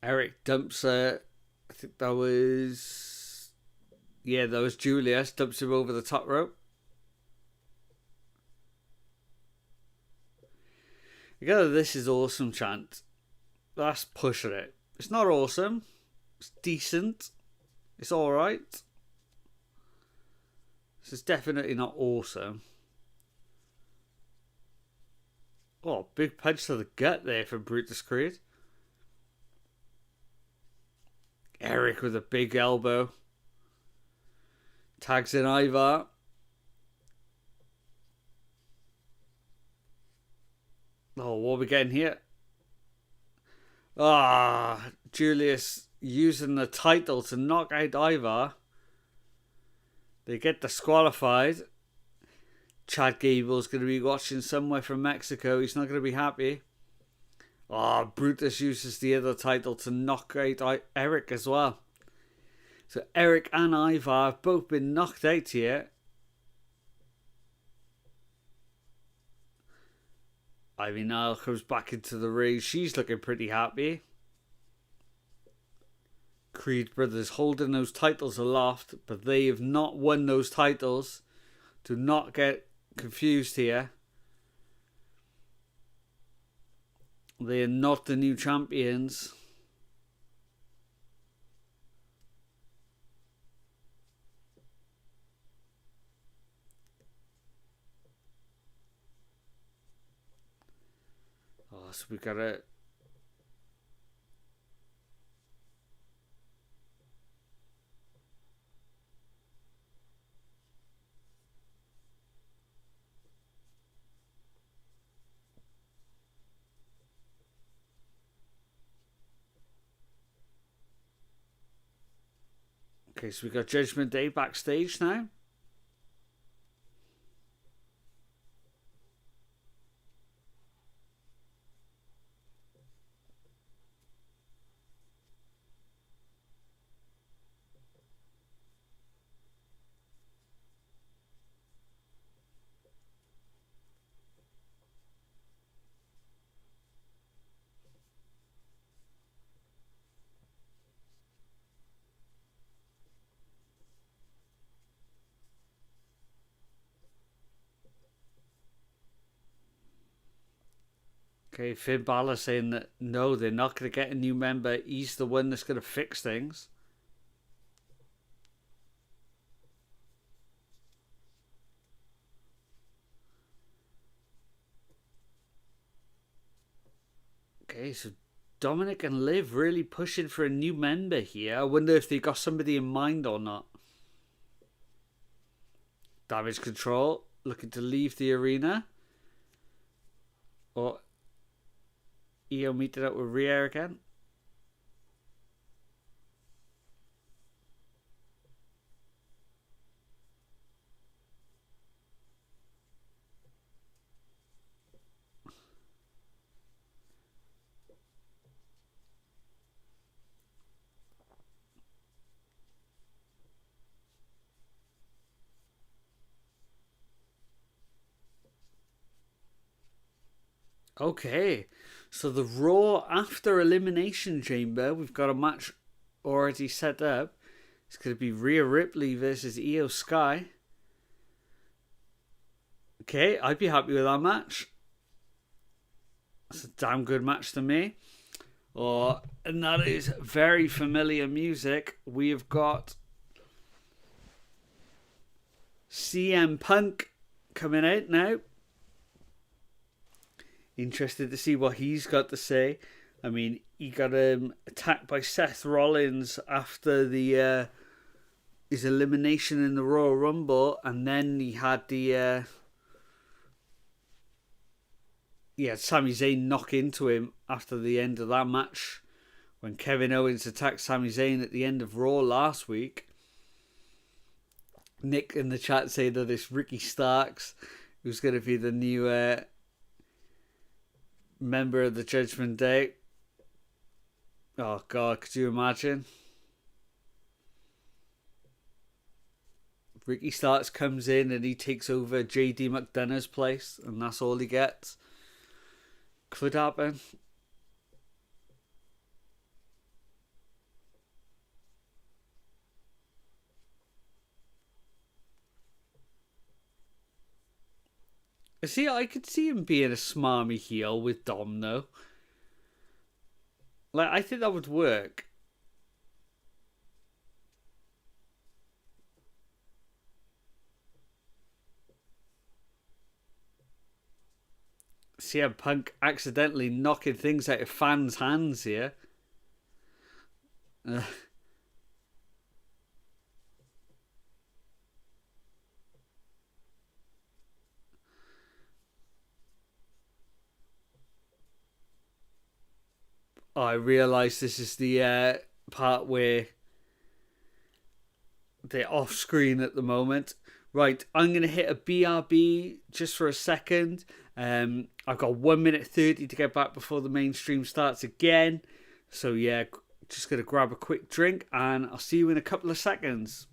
Eric dumps, I think that was... Yeah, that was Julius. Dumps him over the top rope. Together, this is awesome chant. That's pushing it. It's not awesome. It's decent. It's alright. This is definitely not awesome. Oh, big punch to the gut there from Brutus Creed. Eric with a big elbow. Tags in Ivar. Oh, what are we getting here? Julius using the title to knock out Ivar. They get disqualified. Chad Gable's going to be watching somewhere from Mexico. He's not going to be happy. Brutus uses the other title to knock out Eric as well. So Eric and Ivar have both been knocked out here. Ivy Nile comes back into the ring. She's looking pretty happy. Creed brothers holding those titles aloft, but they have not won those titles. Do not get confused here. They are not the new champions. So we got to... Okay, so we got Judgment Day backstage now. Okay, Finn Balor saying that no, they're not going to get a new member. He's the one that's going to fix things. Okay, so Dominic and Liv really pushing for a new member here. I wonder if they got somebody in mind or not. Damage Control looking to leave the arena. Or Io meeting up with Rhea again. Okay, so the Raw after Elimination Chamber, we've got a match already set up. It's going to be Rhea Ripley versus Io Sky. Okay, I'd be happy with that match. It's a damn good match to me. And that is very familiar music. We have got CM Punk coming out now. Interested to see what he's got to say. I mean, he got attacked by Seth Rollins after the his elimination in the Royal Rumble, and then he had the Sami Zayn knock into him after the end of that match when Kevin Owens attacked Sami Zayn at the end of Raw last week. Nick in the chat saying that it's Ricky Starks who's going to be the new member of the Judgment Day. Oh God, could you imagine? Ricky Starks comes in and he takes over JD McDonough's place, and that's all he gets. Could happen. See, I could see him being a smarmy heel with Dom, though. Like, I think that would work. CM Punk accidentally knocking things out of fans' hands here. I realise this is the part where they're off screen at the moment. Right, I'm going to hit a BRB just for a second. I've got 1 minute 30 to get back before the main stream starts again. So yeah, just going to grab a quick drink and I'll see you in a couple of seconds.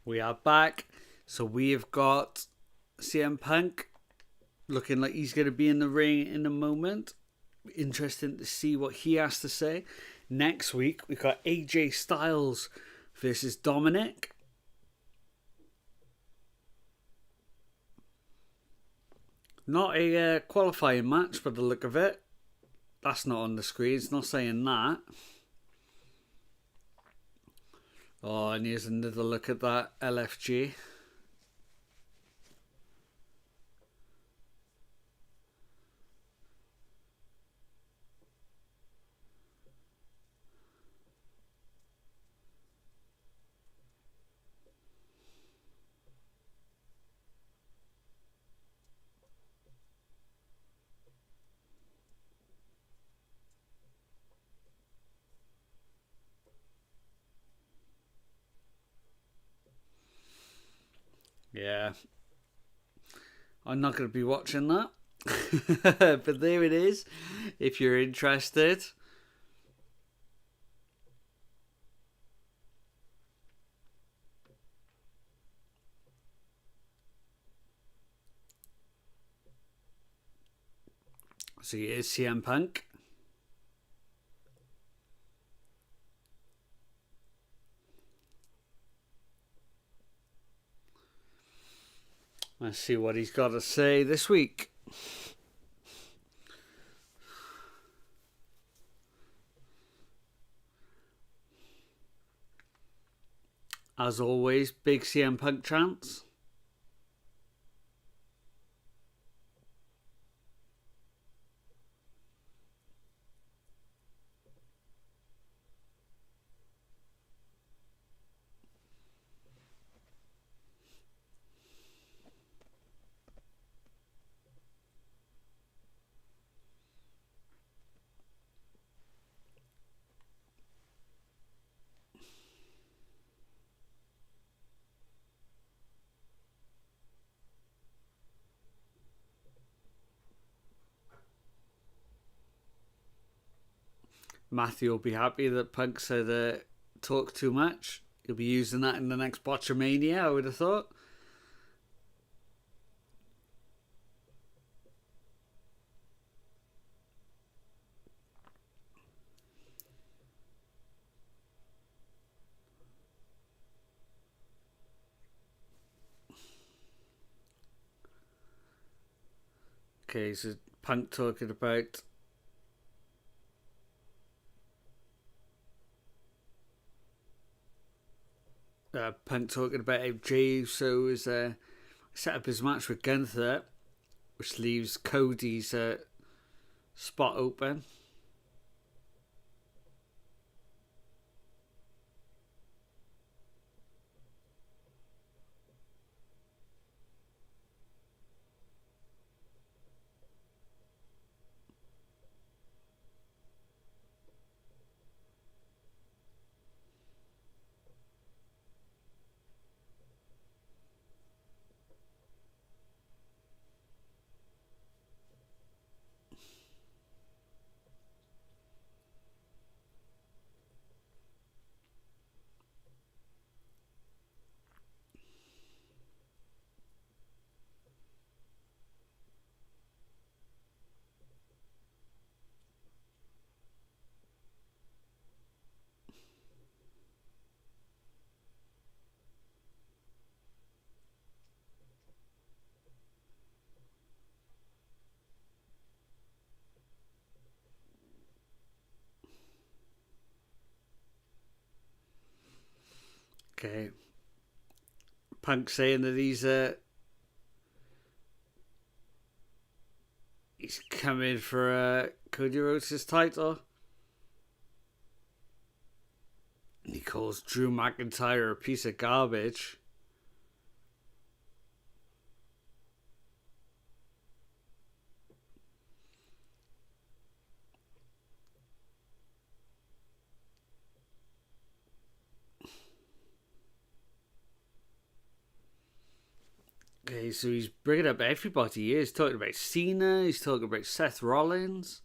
We are back. So we have got CM Punk looking like he's going to be in the ring in a moment. Interesting to see what he has to say. Next week, we've got AJ Styles versus Dominic. Not a qualifying match by the look of it. That's not on the screen. It's not saying that. Oh, and here's another look at that LFG. Yeah. I'm not going to be watching that. But there it is. If you're interested. So here's CM Punk. Let's see what he's got to say this week. As always, big CM Punk chants. Matthew will be happy that Punk said talk too much. He'll be using that in the next Botchamania, I would have thought. Okay, so Punk talking about Punk talking about how Jey Uso is set up his match with Gunther, which leaves Cody's spot open. Okay. Punk saying that he's coming for Cody Rhodes' title. And he calls Drew McIntyre a piece of garbage. Okay, so he's bringing up everybody here. He's talking about Cena. He's talking about Seth Rollins.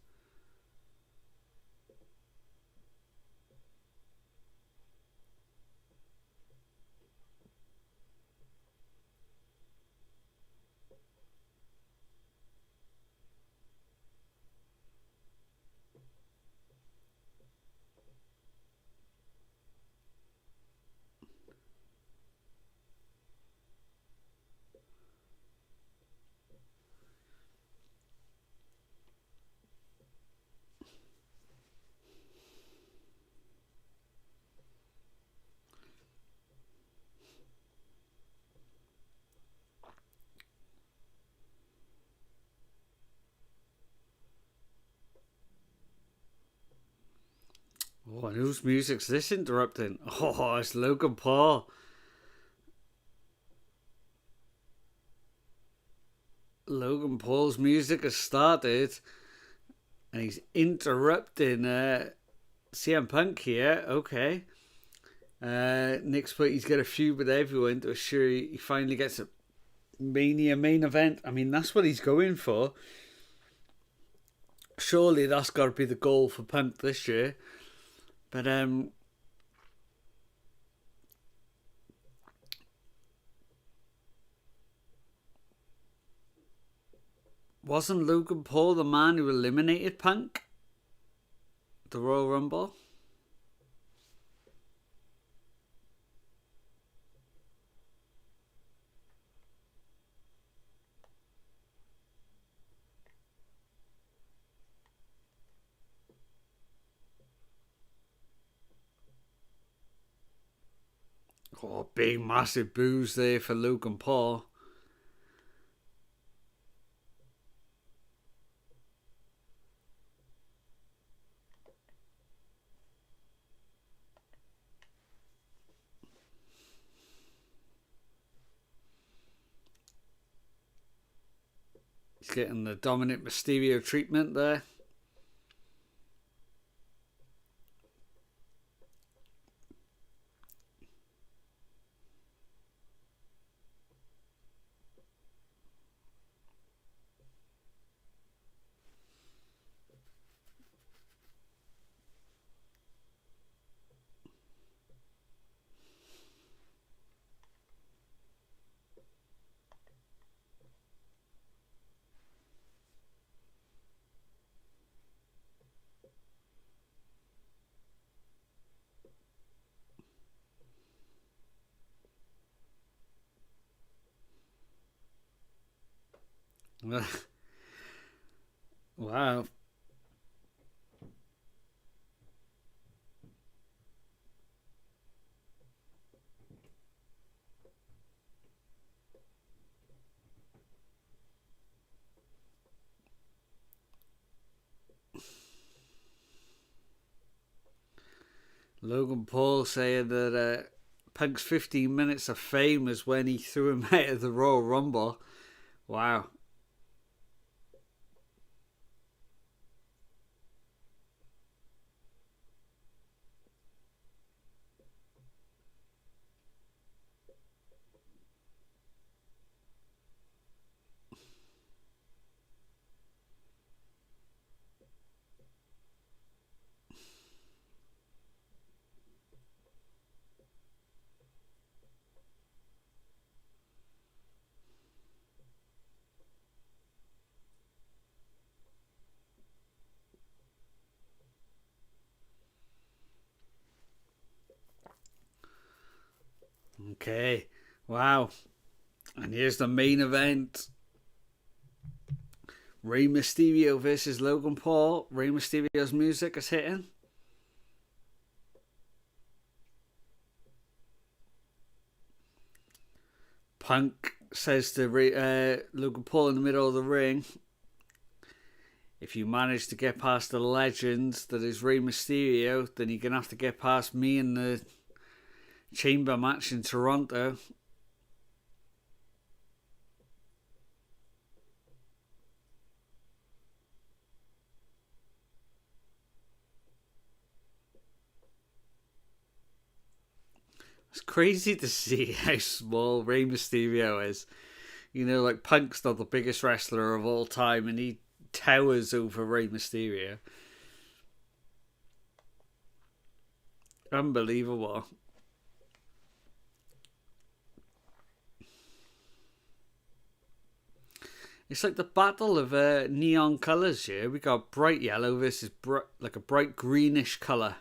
Oh, and whose music's this interrupting? Oh, it's Logan Paul. Logan Paul's music has started, and he's interrupting CM Punk here. Okay. Nick's put he's got a feud with everyone to assure he finally gets a Mania main event. I mean, that's what he's going for. Surely that's got to be the goal for Punk this year. But wasn't Logan Paul the man who eliminated Punk? The Royal Rumble? Oh, big massive boos there for Logan Paul. He's getting the Dominic Mysterio treatment there. Wow. Logan Paul saying that Punk's 15 minutes of fame is when he threw him out of the Royal Rumble. Wow. Okay. Wow. And here's the main event. Rey Myterio versus Logan Paul. Rey Mysterio's music is hitting. Punk says to Logan Paul in the middle of the ring, if you manage to get past the legends that is Rey Mysterio, then you're going to have to get past me in the chamber match in Toronto. It's crazy to see how small Rey Mysterio is. You know, like Punk's not the biggest wrestler of all time, and he towers over Rey Mysterio. Unbelievable. It's like the battle of neon colours here. We got bright yellow versus like a bright greenish colour.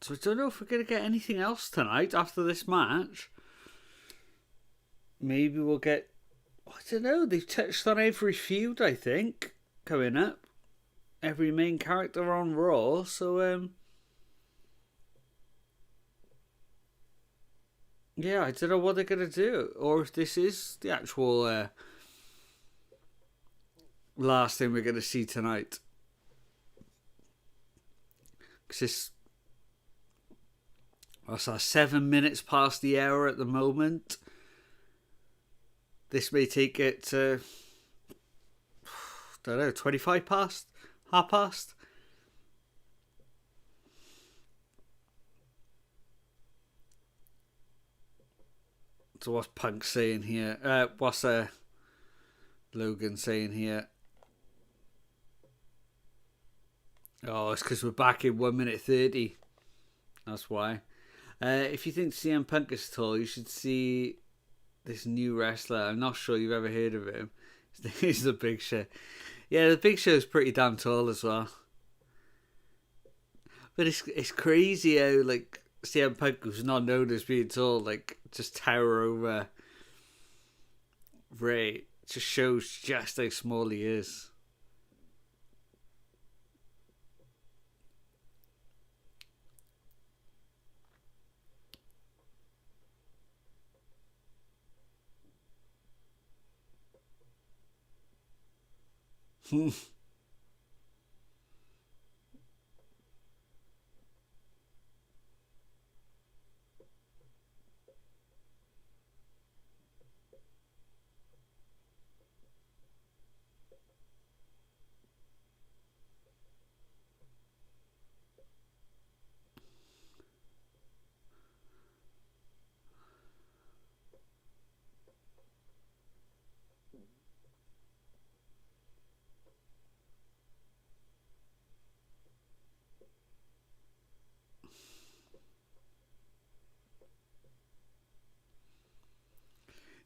So I don't know if we're going to get anything else tonight after this match. Maybe we'll get... I don't know. They've touched on every feud, I think. coming up. Every main character on Raw, so yeah, I don't know what they're gonna do, or if this is the actual last thing we're gonna see tonight. Because it's what's that, 7 minutes past the hour at the moment. This may take it to, I don't know, 25 past, half past. So what's Punk saying here? What's Logan saying here? Oh, it's because we're back in 1 minute 30. That's why. If you think CM Punk is tall, you should see this new wrestler. I'm not sure you've ever heard of him. He's the Big Show. Yeah, the Big Show is pretty damn tall as well. But it's crazy how like CM Punk, who's not known as being tall, like just tower over Rey. It just shows just how small he is.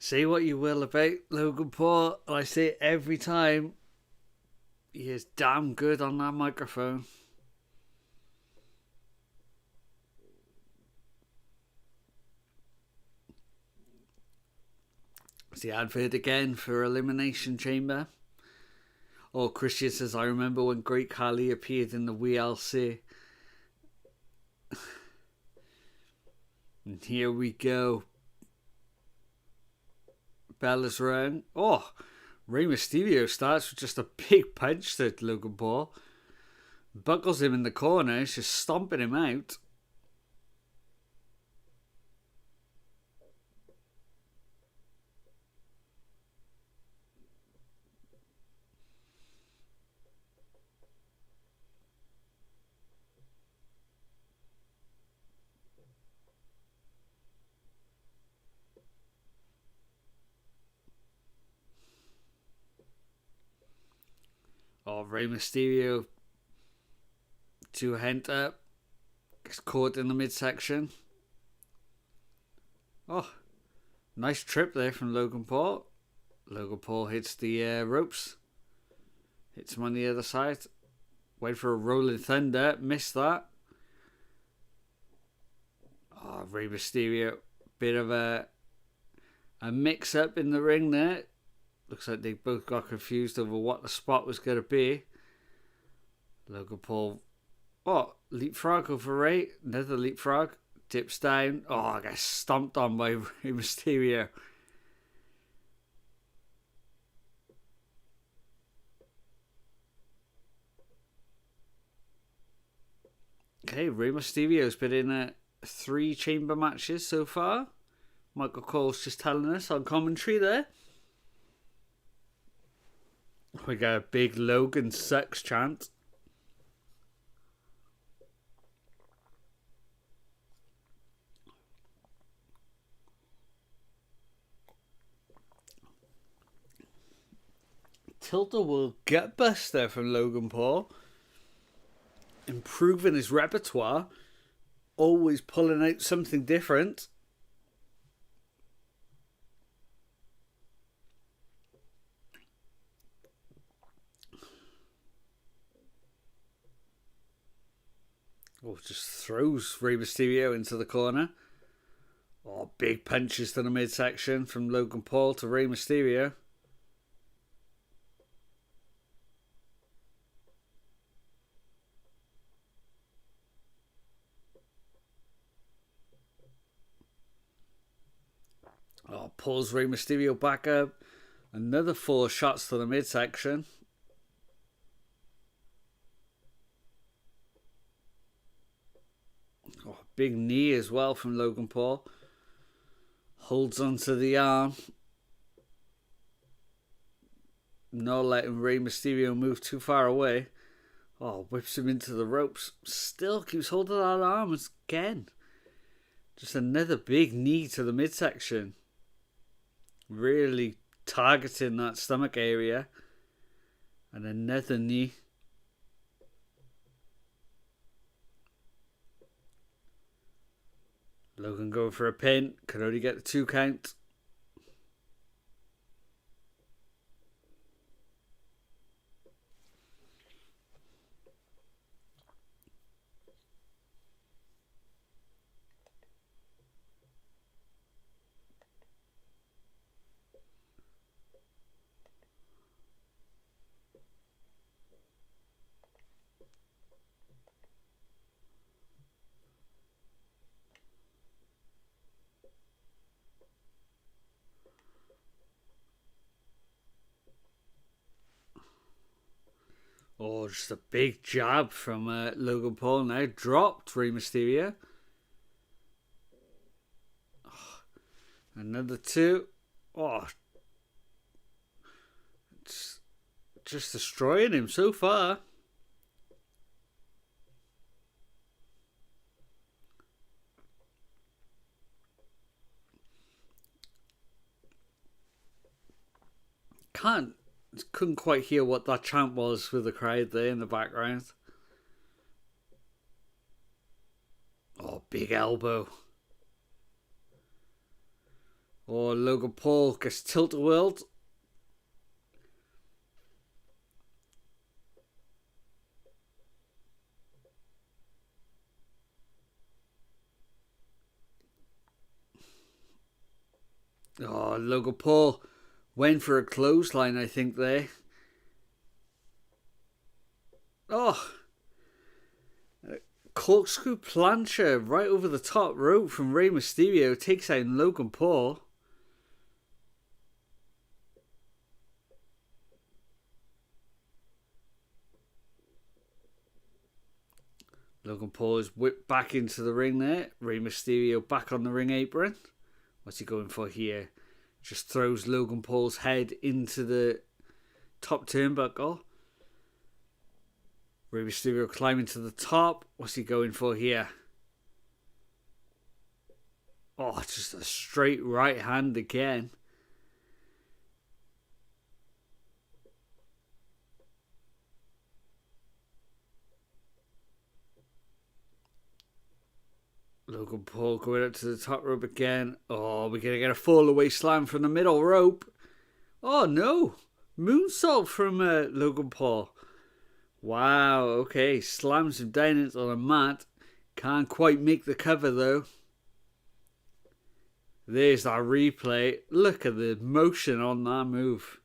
Say what you will about Logan Paul, and I say it every time, he is damn good on that microphone. It's the advert again for Elimination Chamber. Oh, Christian says, I remember when Great Khali appeared in the WLC. And here we go. Bella's run. Oh, Rey Myterio starts with just a big punch to Logan Paul. Buckles him in the corner. He's just stomping him out. Oh, Rey Myterio to Henta gets caught in the midsection. Oh, nice trip there from Logan Paul. Logan Paul hits the ropes. Hits him on the other side. Wait for a rolling thunder. Missed that. Oh, Rey Mysterio. Bit of a mix-up in the ring there. Looks like they both got confused over what the spot was going to be. Logan Paul. Oh, leapfrog over Rey. Another leapfrog. Dips down. Oh, I got stomped on by Rey Mysterio. Okay, Rey Mysterio's been in 3 chamber matches so far. Michael Cole's just telling us on commentary there. We got a big Logan sucks chant. Tilt-a-whirl gutbuster from Logan Paul. Improving his repertoire. Always pulling out something different. Oh, just throws Rey Mysterio into the corner. Oh, big punches to the midsection from Logan Paul to Rey Mysterio. pulls Rey Mysterio back up. Another 4 shots to the midsection. Oh, big knee as well from Logan Paul. Holds onto the arm. Not letting Rey Mysterio move too far away. Oh, whips him into the ropes. Still keeps holding that arm again. Just another big knee to the midsection. Really targeting that stomach area. And another knee. Logan going for a pin. Could only get the 2 count. Oh, just a big jab from Logan Paul now. Dropped Rey Mysterio. Oh, another 2. Oh, it's just destroying him so far. Couldn't quite hear what that chant was with the crowd there in the background. Oh, big elbow. Oh, Logan Paul gets tilt-a-whirled. Oh, Logan Paul went for a clothesline, I think, there. Oh. Corkscrew plancher right over the top rope from Rey Mysterio. Takes out Logan Paul. Logan Paul is whipped back into the ring there. Rey Mysterio back on the ring apron. What's he going for here? Just throws Logan Paul's head into the top turnbuckle. Rey Mysterio climbing to the top. What's he going for here? Oh, just a straight right hand again. Logan Paul going up to the top rope again. Oh, we're going to get a fall away slam from the middle rope. Oh, no. Moonsault from Logan Paul. Wow, okay. Slams him down into the mat. Can't quite make the cover, though. There's that replay. Look at the motion on that move.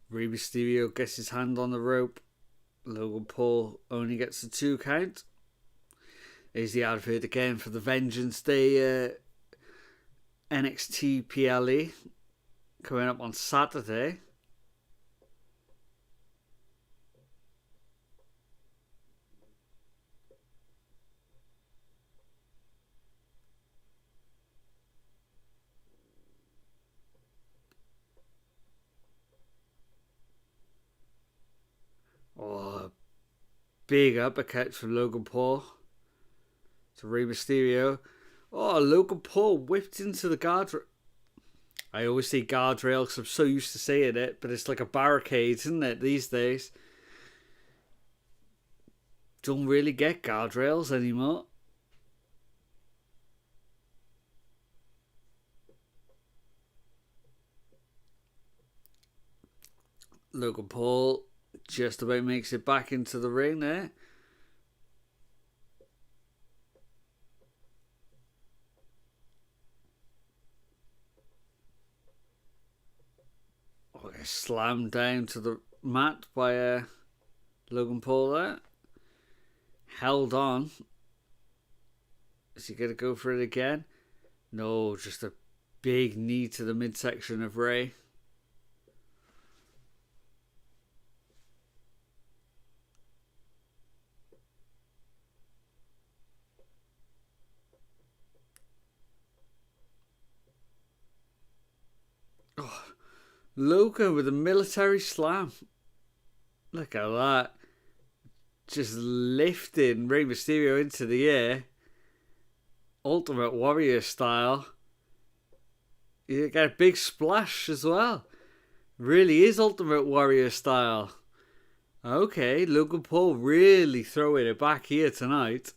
Rey Mysterio gets his hand on the rope. Logan Paul only gets the 2 count. Here's the advert again for the Vengeance Day NXT PLE coming up on Saturday. Oh, big uppercut from Logan Paul to Rey Mysterio. Oh, Logan Paul whipped into the guardrail. I always say guardrail because I'm so used to saying it, but it's like a barricade, isn't it, these days? Don't really get guardrails anymore. Logan Paul just about makes it back into the ring there. Slammed down to the mat by Logan Paul there. Held on. Is he going to go for it again? No, just a big knee to the midsection of Rey. Oh, Logan with a military slam. Look at that. Just lifting Rey Myterio into the air. Ultimate Warrior style. You get a big splash as well. Really is Ultimate Warrior style. Okay, Logan Paul really throwing it back here tonight.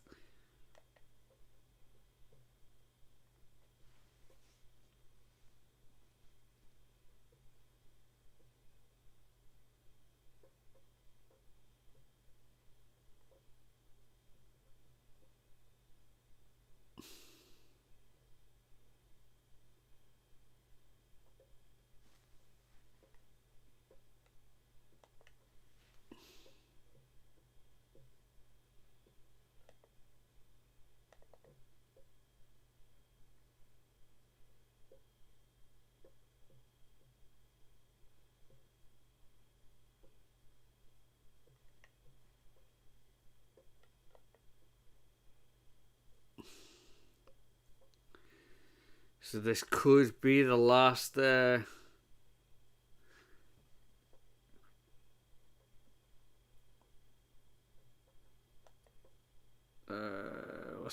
So this could be the last what's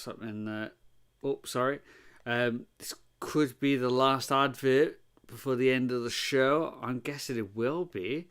happening there? Oh, sorry. This could be the last advert before the end of the show. I'm guessing it will be.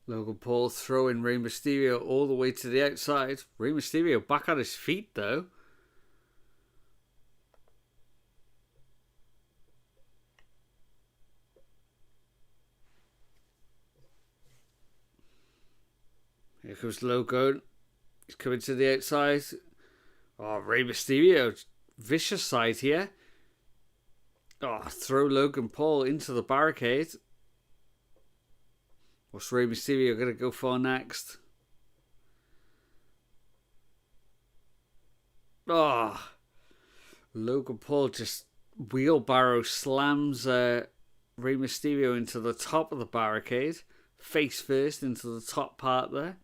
Logan Paul throwing Rey Myterio all the way to the outside. Rey Mysterio back on his feet though. Here comes Logan. He's coming to the outside. Oh, Rey Mysterio. Vicious side here. Oh, throw Logan Paul into the barricade. What's Rey Mysterio going to go for next? Oh, Logan Paul just wheelbarrow slams Rey Mysterio into the top of the barricade. Face first into the top part there.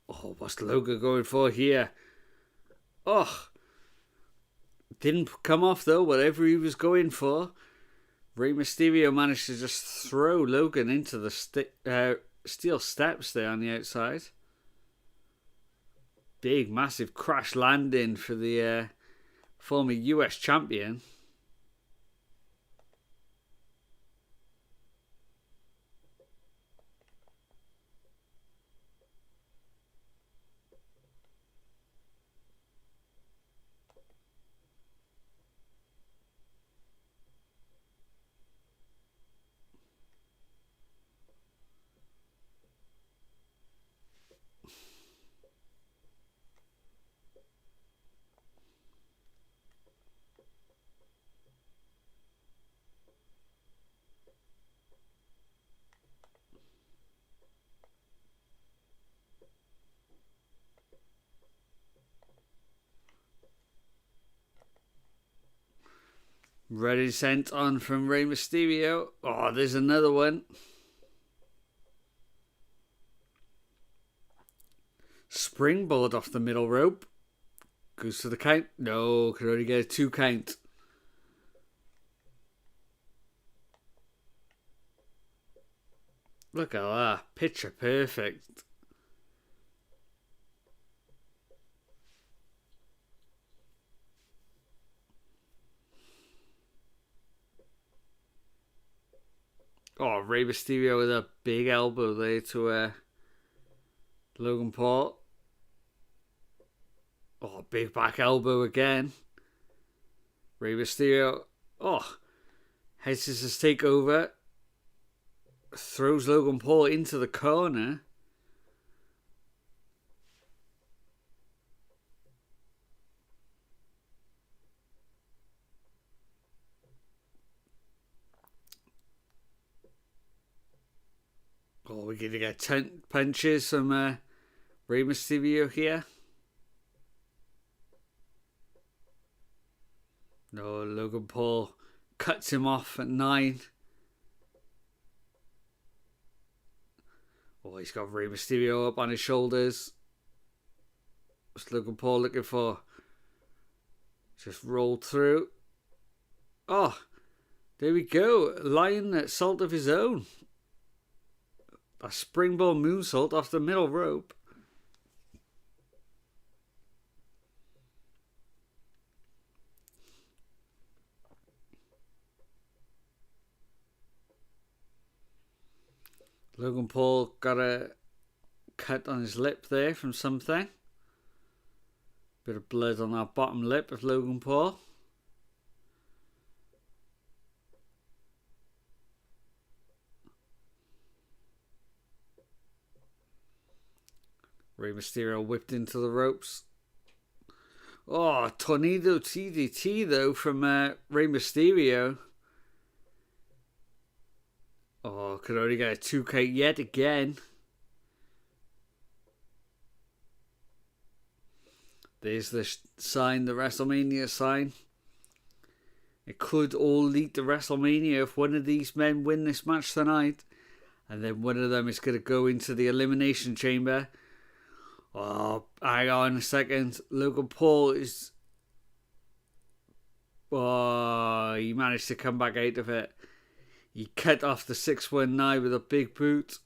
Oh, what's Logan going for here? Oh, didn't come off though, whatever he was going for. Rey Mysterio managed to just throw Logan into the steel steps there on the outside. Big, massive crash landing for the former US champion. Ready sent on from Rey Myterio. Oh, there's another one. Springboard off the middle rope. Goes to the count. No, could only get a 2 count. Look at that. Picture perfect. Oh, Rey Myterio with a big elbow there to Logan Paul. Oh, big back elbow again. Rey Myterio. Oh, heads his takeover. Throws Logan Paul into the corner. Oh, we're going to get 10 punches from Rey Myterio here. No, Logan Paul cuts him off at 9. Oh, he's got Rey Myterio up on his shoulders. What's Logan Paul looking for? Just rolled through. Oh, there we go. Lion assault of his own. A springboard moonsault off the middle rope. Logan Paul got a cut on his lip there from something. Bit of blood on that bottom lip of Logan Paul. Rey Myterio whipped into the ropes. Oh, tornado TDT though from Rey Myterio. Oh, could only get a 2 count yet again. There's the sign, the WrestleMania sign. It could all lead to WrestleMania if one of these men win this match tonight. And then one of them is going to go into the Elimination Chamber. Oh, hang on a second. Logan Paul is... Oh, he managed to come back out of it. He cut off the 619 with a big boot.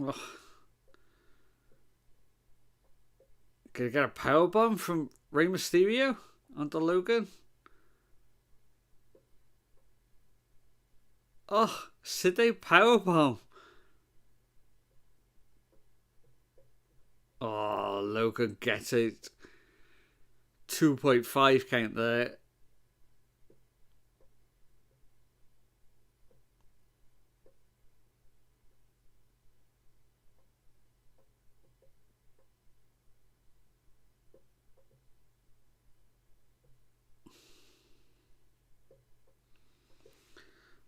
Oh. Can I get a powerbomb from Rey Myterio onto Logan? Oh, Sydney powerbomb. Oh, Logan gets it. 2.5 count there.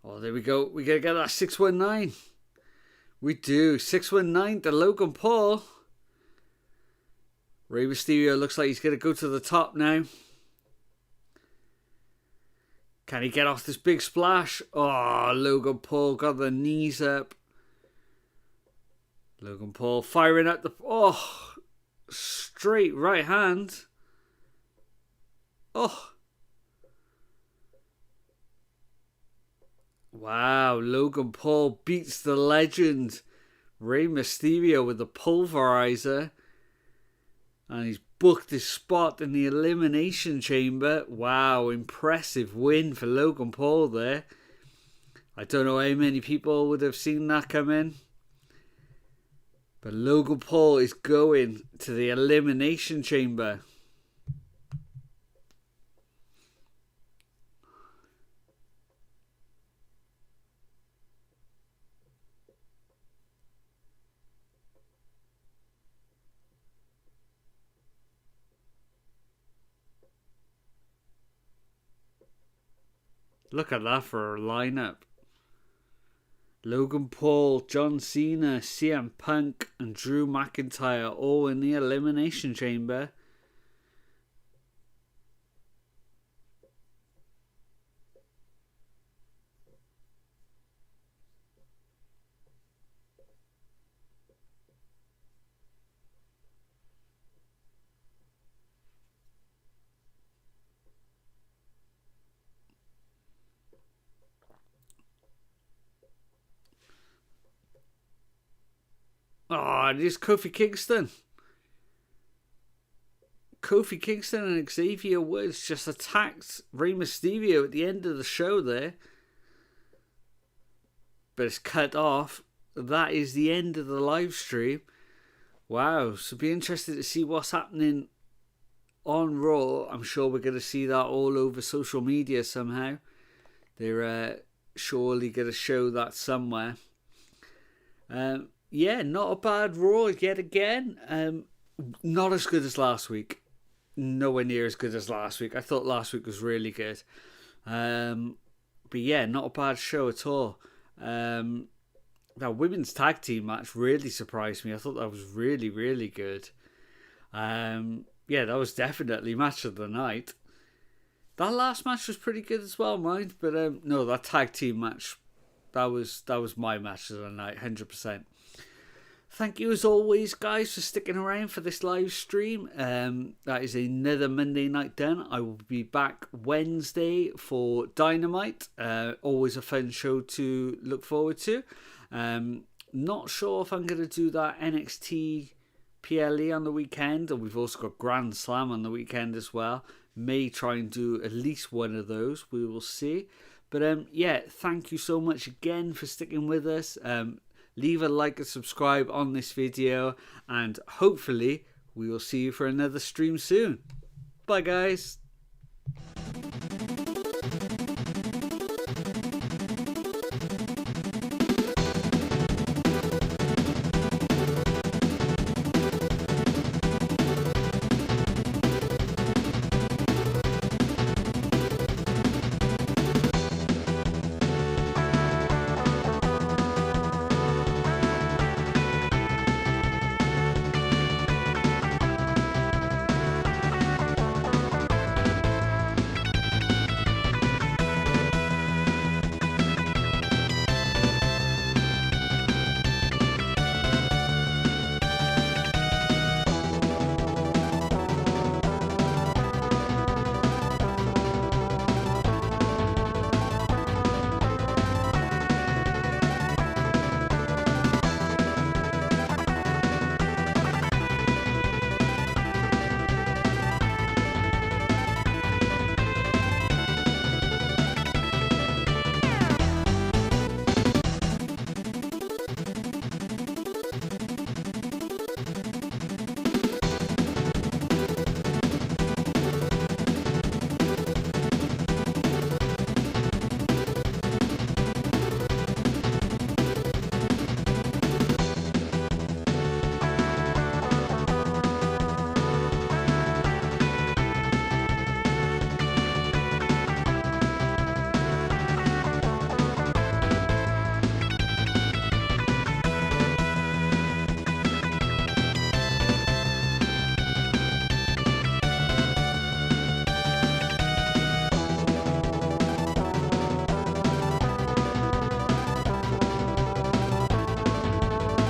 Oh, there we go. We gotta get that 619. We do. 619 to Logan Paul. Rey Myterio looks like he's gonna go to the top now. Can he get off this big splash? Oh, Logan Paul got the knees up. Logan Paul firing at the... Oh, straight right hand. Oh. Wow, Logan Paul beats the legend Rey Myterio with the pulverizer. And he's booked his spot in the Elimination Chamber. Wow, impressive win for Logan Paul there. I don't know how many people would have seen that come in. But Logan Paul is going to the Elimination Chamber. Look at that for a lineup. Logan Paul, John Cena, CM Punk, and Drew McIntyre all in the Elimination Chamber. Oh, it is Kofi Kingston. Kofi Kingston and Xavier Woods just attacked Rey Myterio at the end of the show there. But it's cut off. That is the end of the live stream. Wow, so be interested to see what's happening on Raw. I'm sure we're going to see that all over social media somehow. They're surely going to show that somewhere. Yeah, not a bad Raw yet again. Not as good as last week. Nowhere near as good as last week. I thought last week was really good. But yeah, not a bad show at all. That women's tag team match really surprised me. I thought that was really, really good. Yeah, that was definitely match of the night. That last match was pretty good as well, mind. But no, that tag team match, that was my match of the night, 100%. Thank you as always, guys, for sticking around for this live stream. That is another Monday night done. I will be back Wednesday for Dynamite. Always a fun show to look forward to. Not sure if I'm going to do that NXT PLE on the weekend, and we've also got Grand Slam on the weekend as well. May try and do at least one of those. We will see. But yeah, thank you so much again for sticking with us. Leave a like and subscribe on this video, and hopefully we will see you for another stream soon. Bye, guys.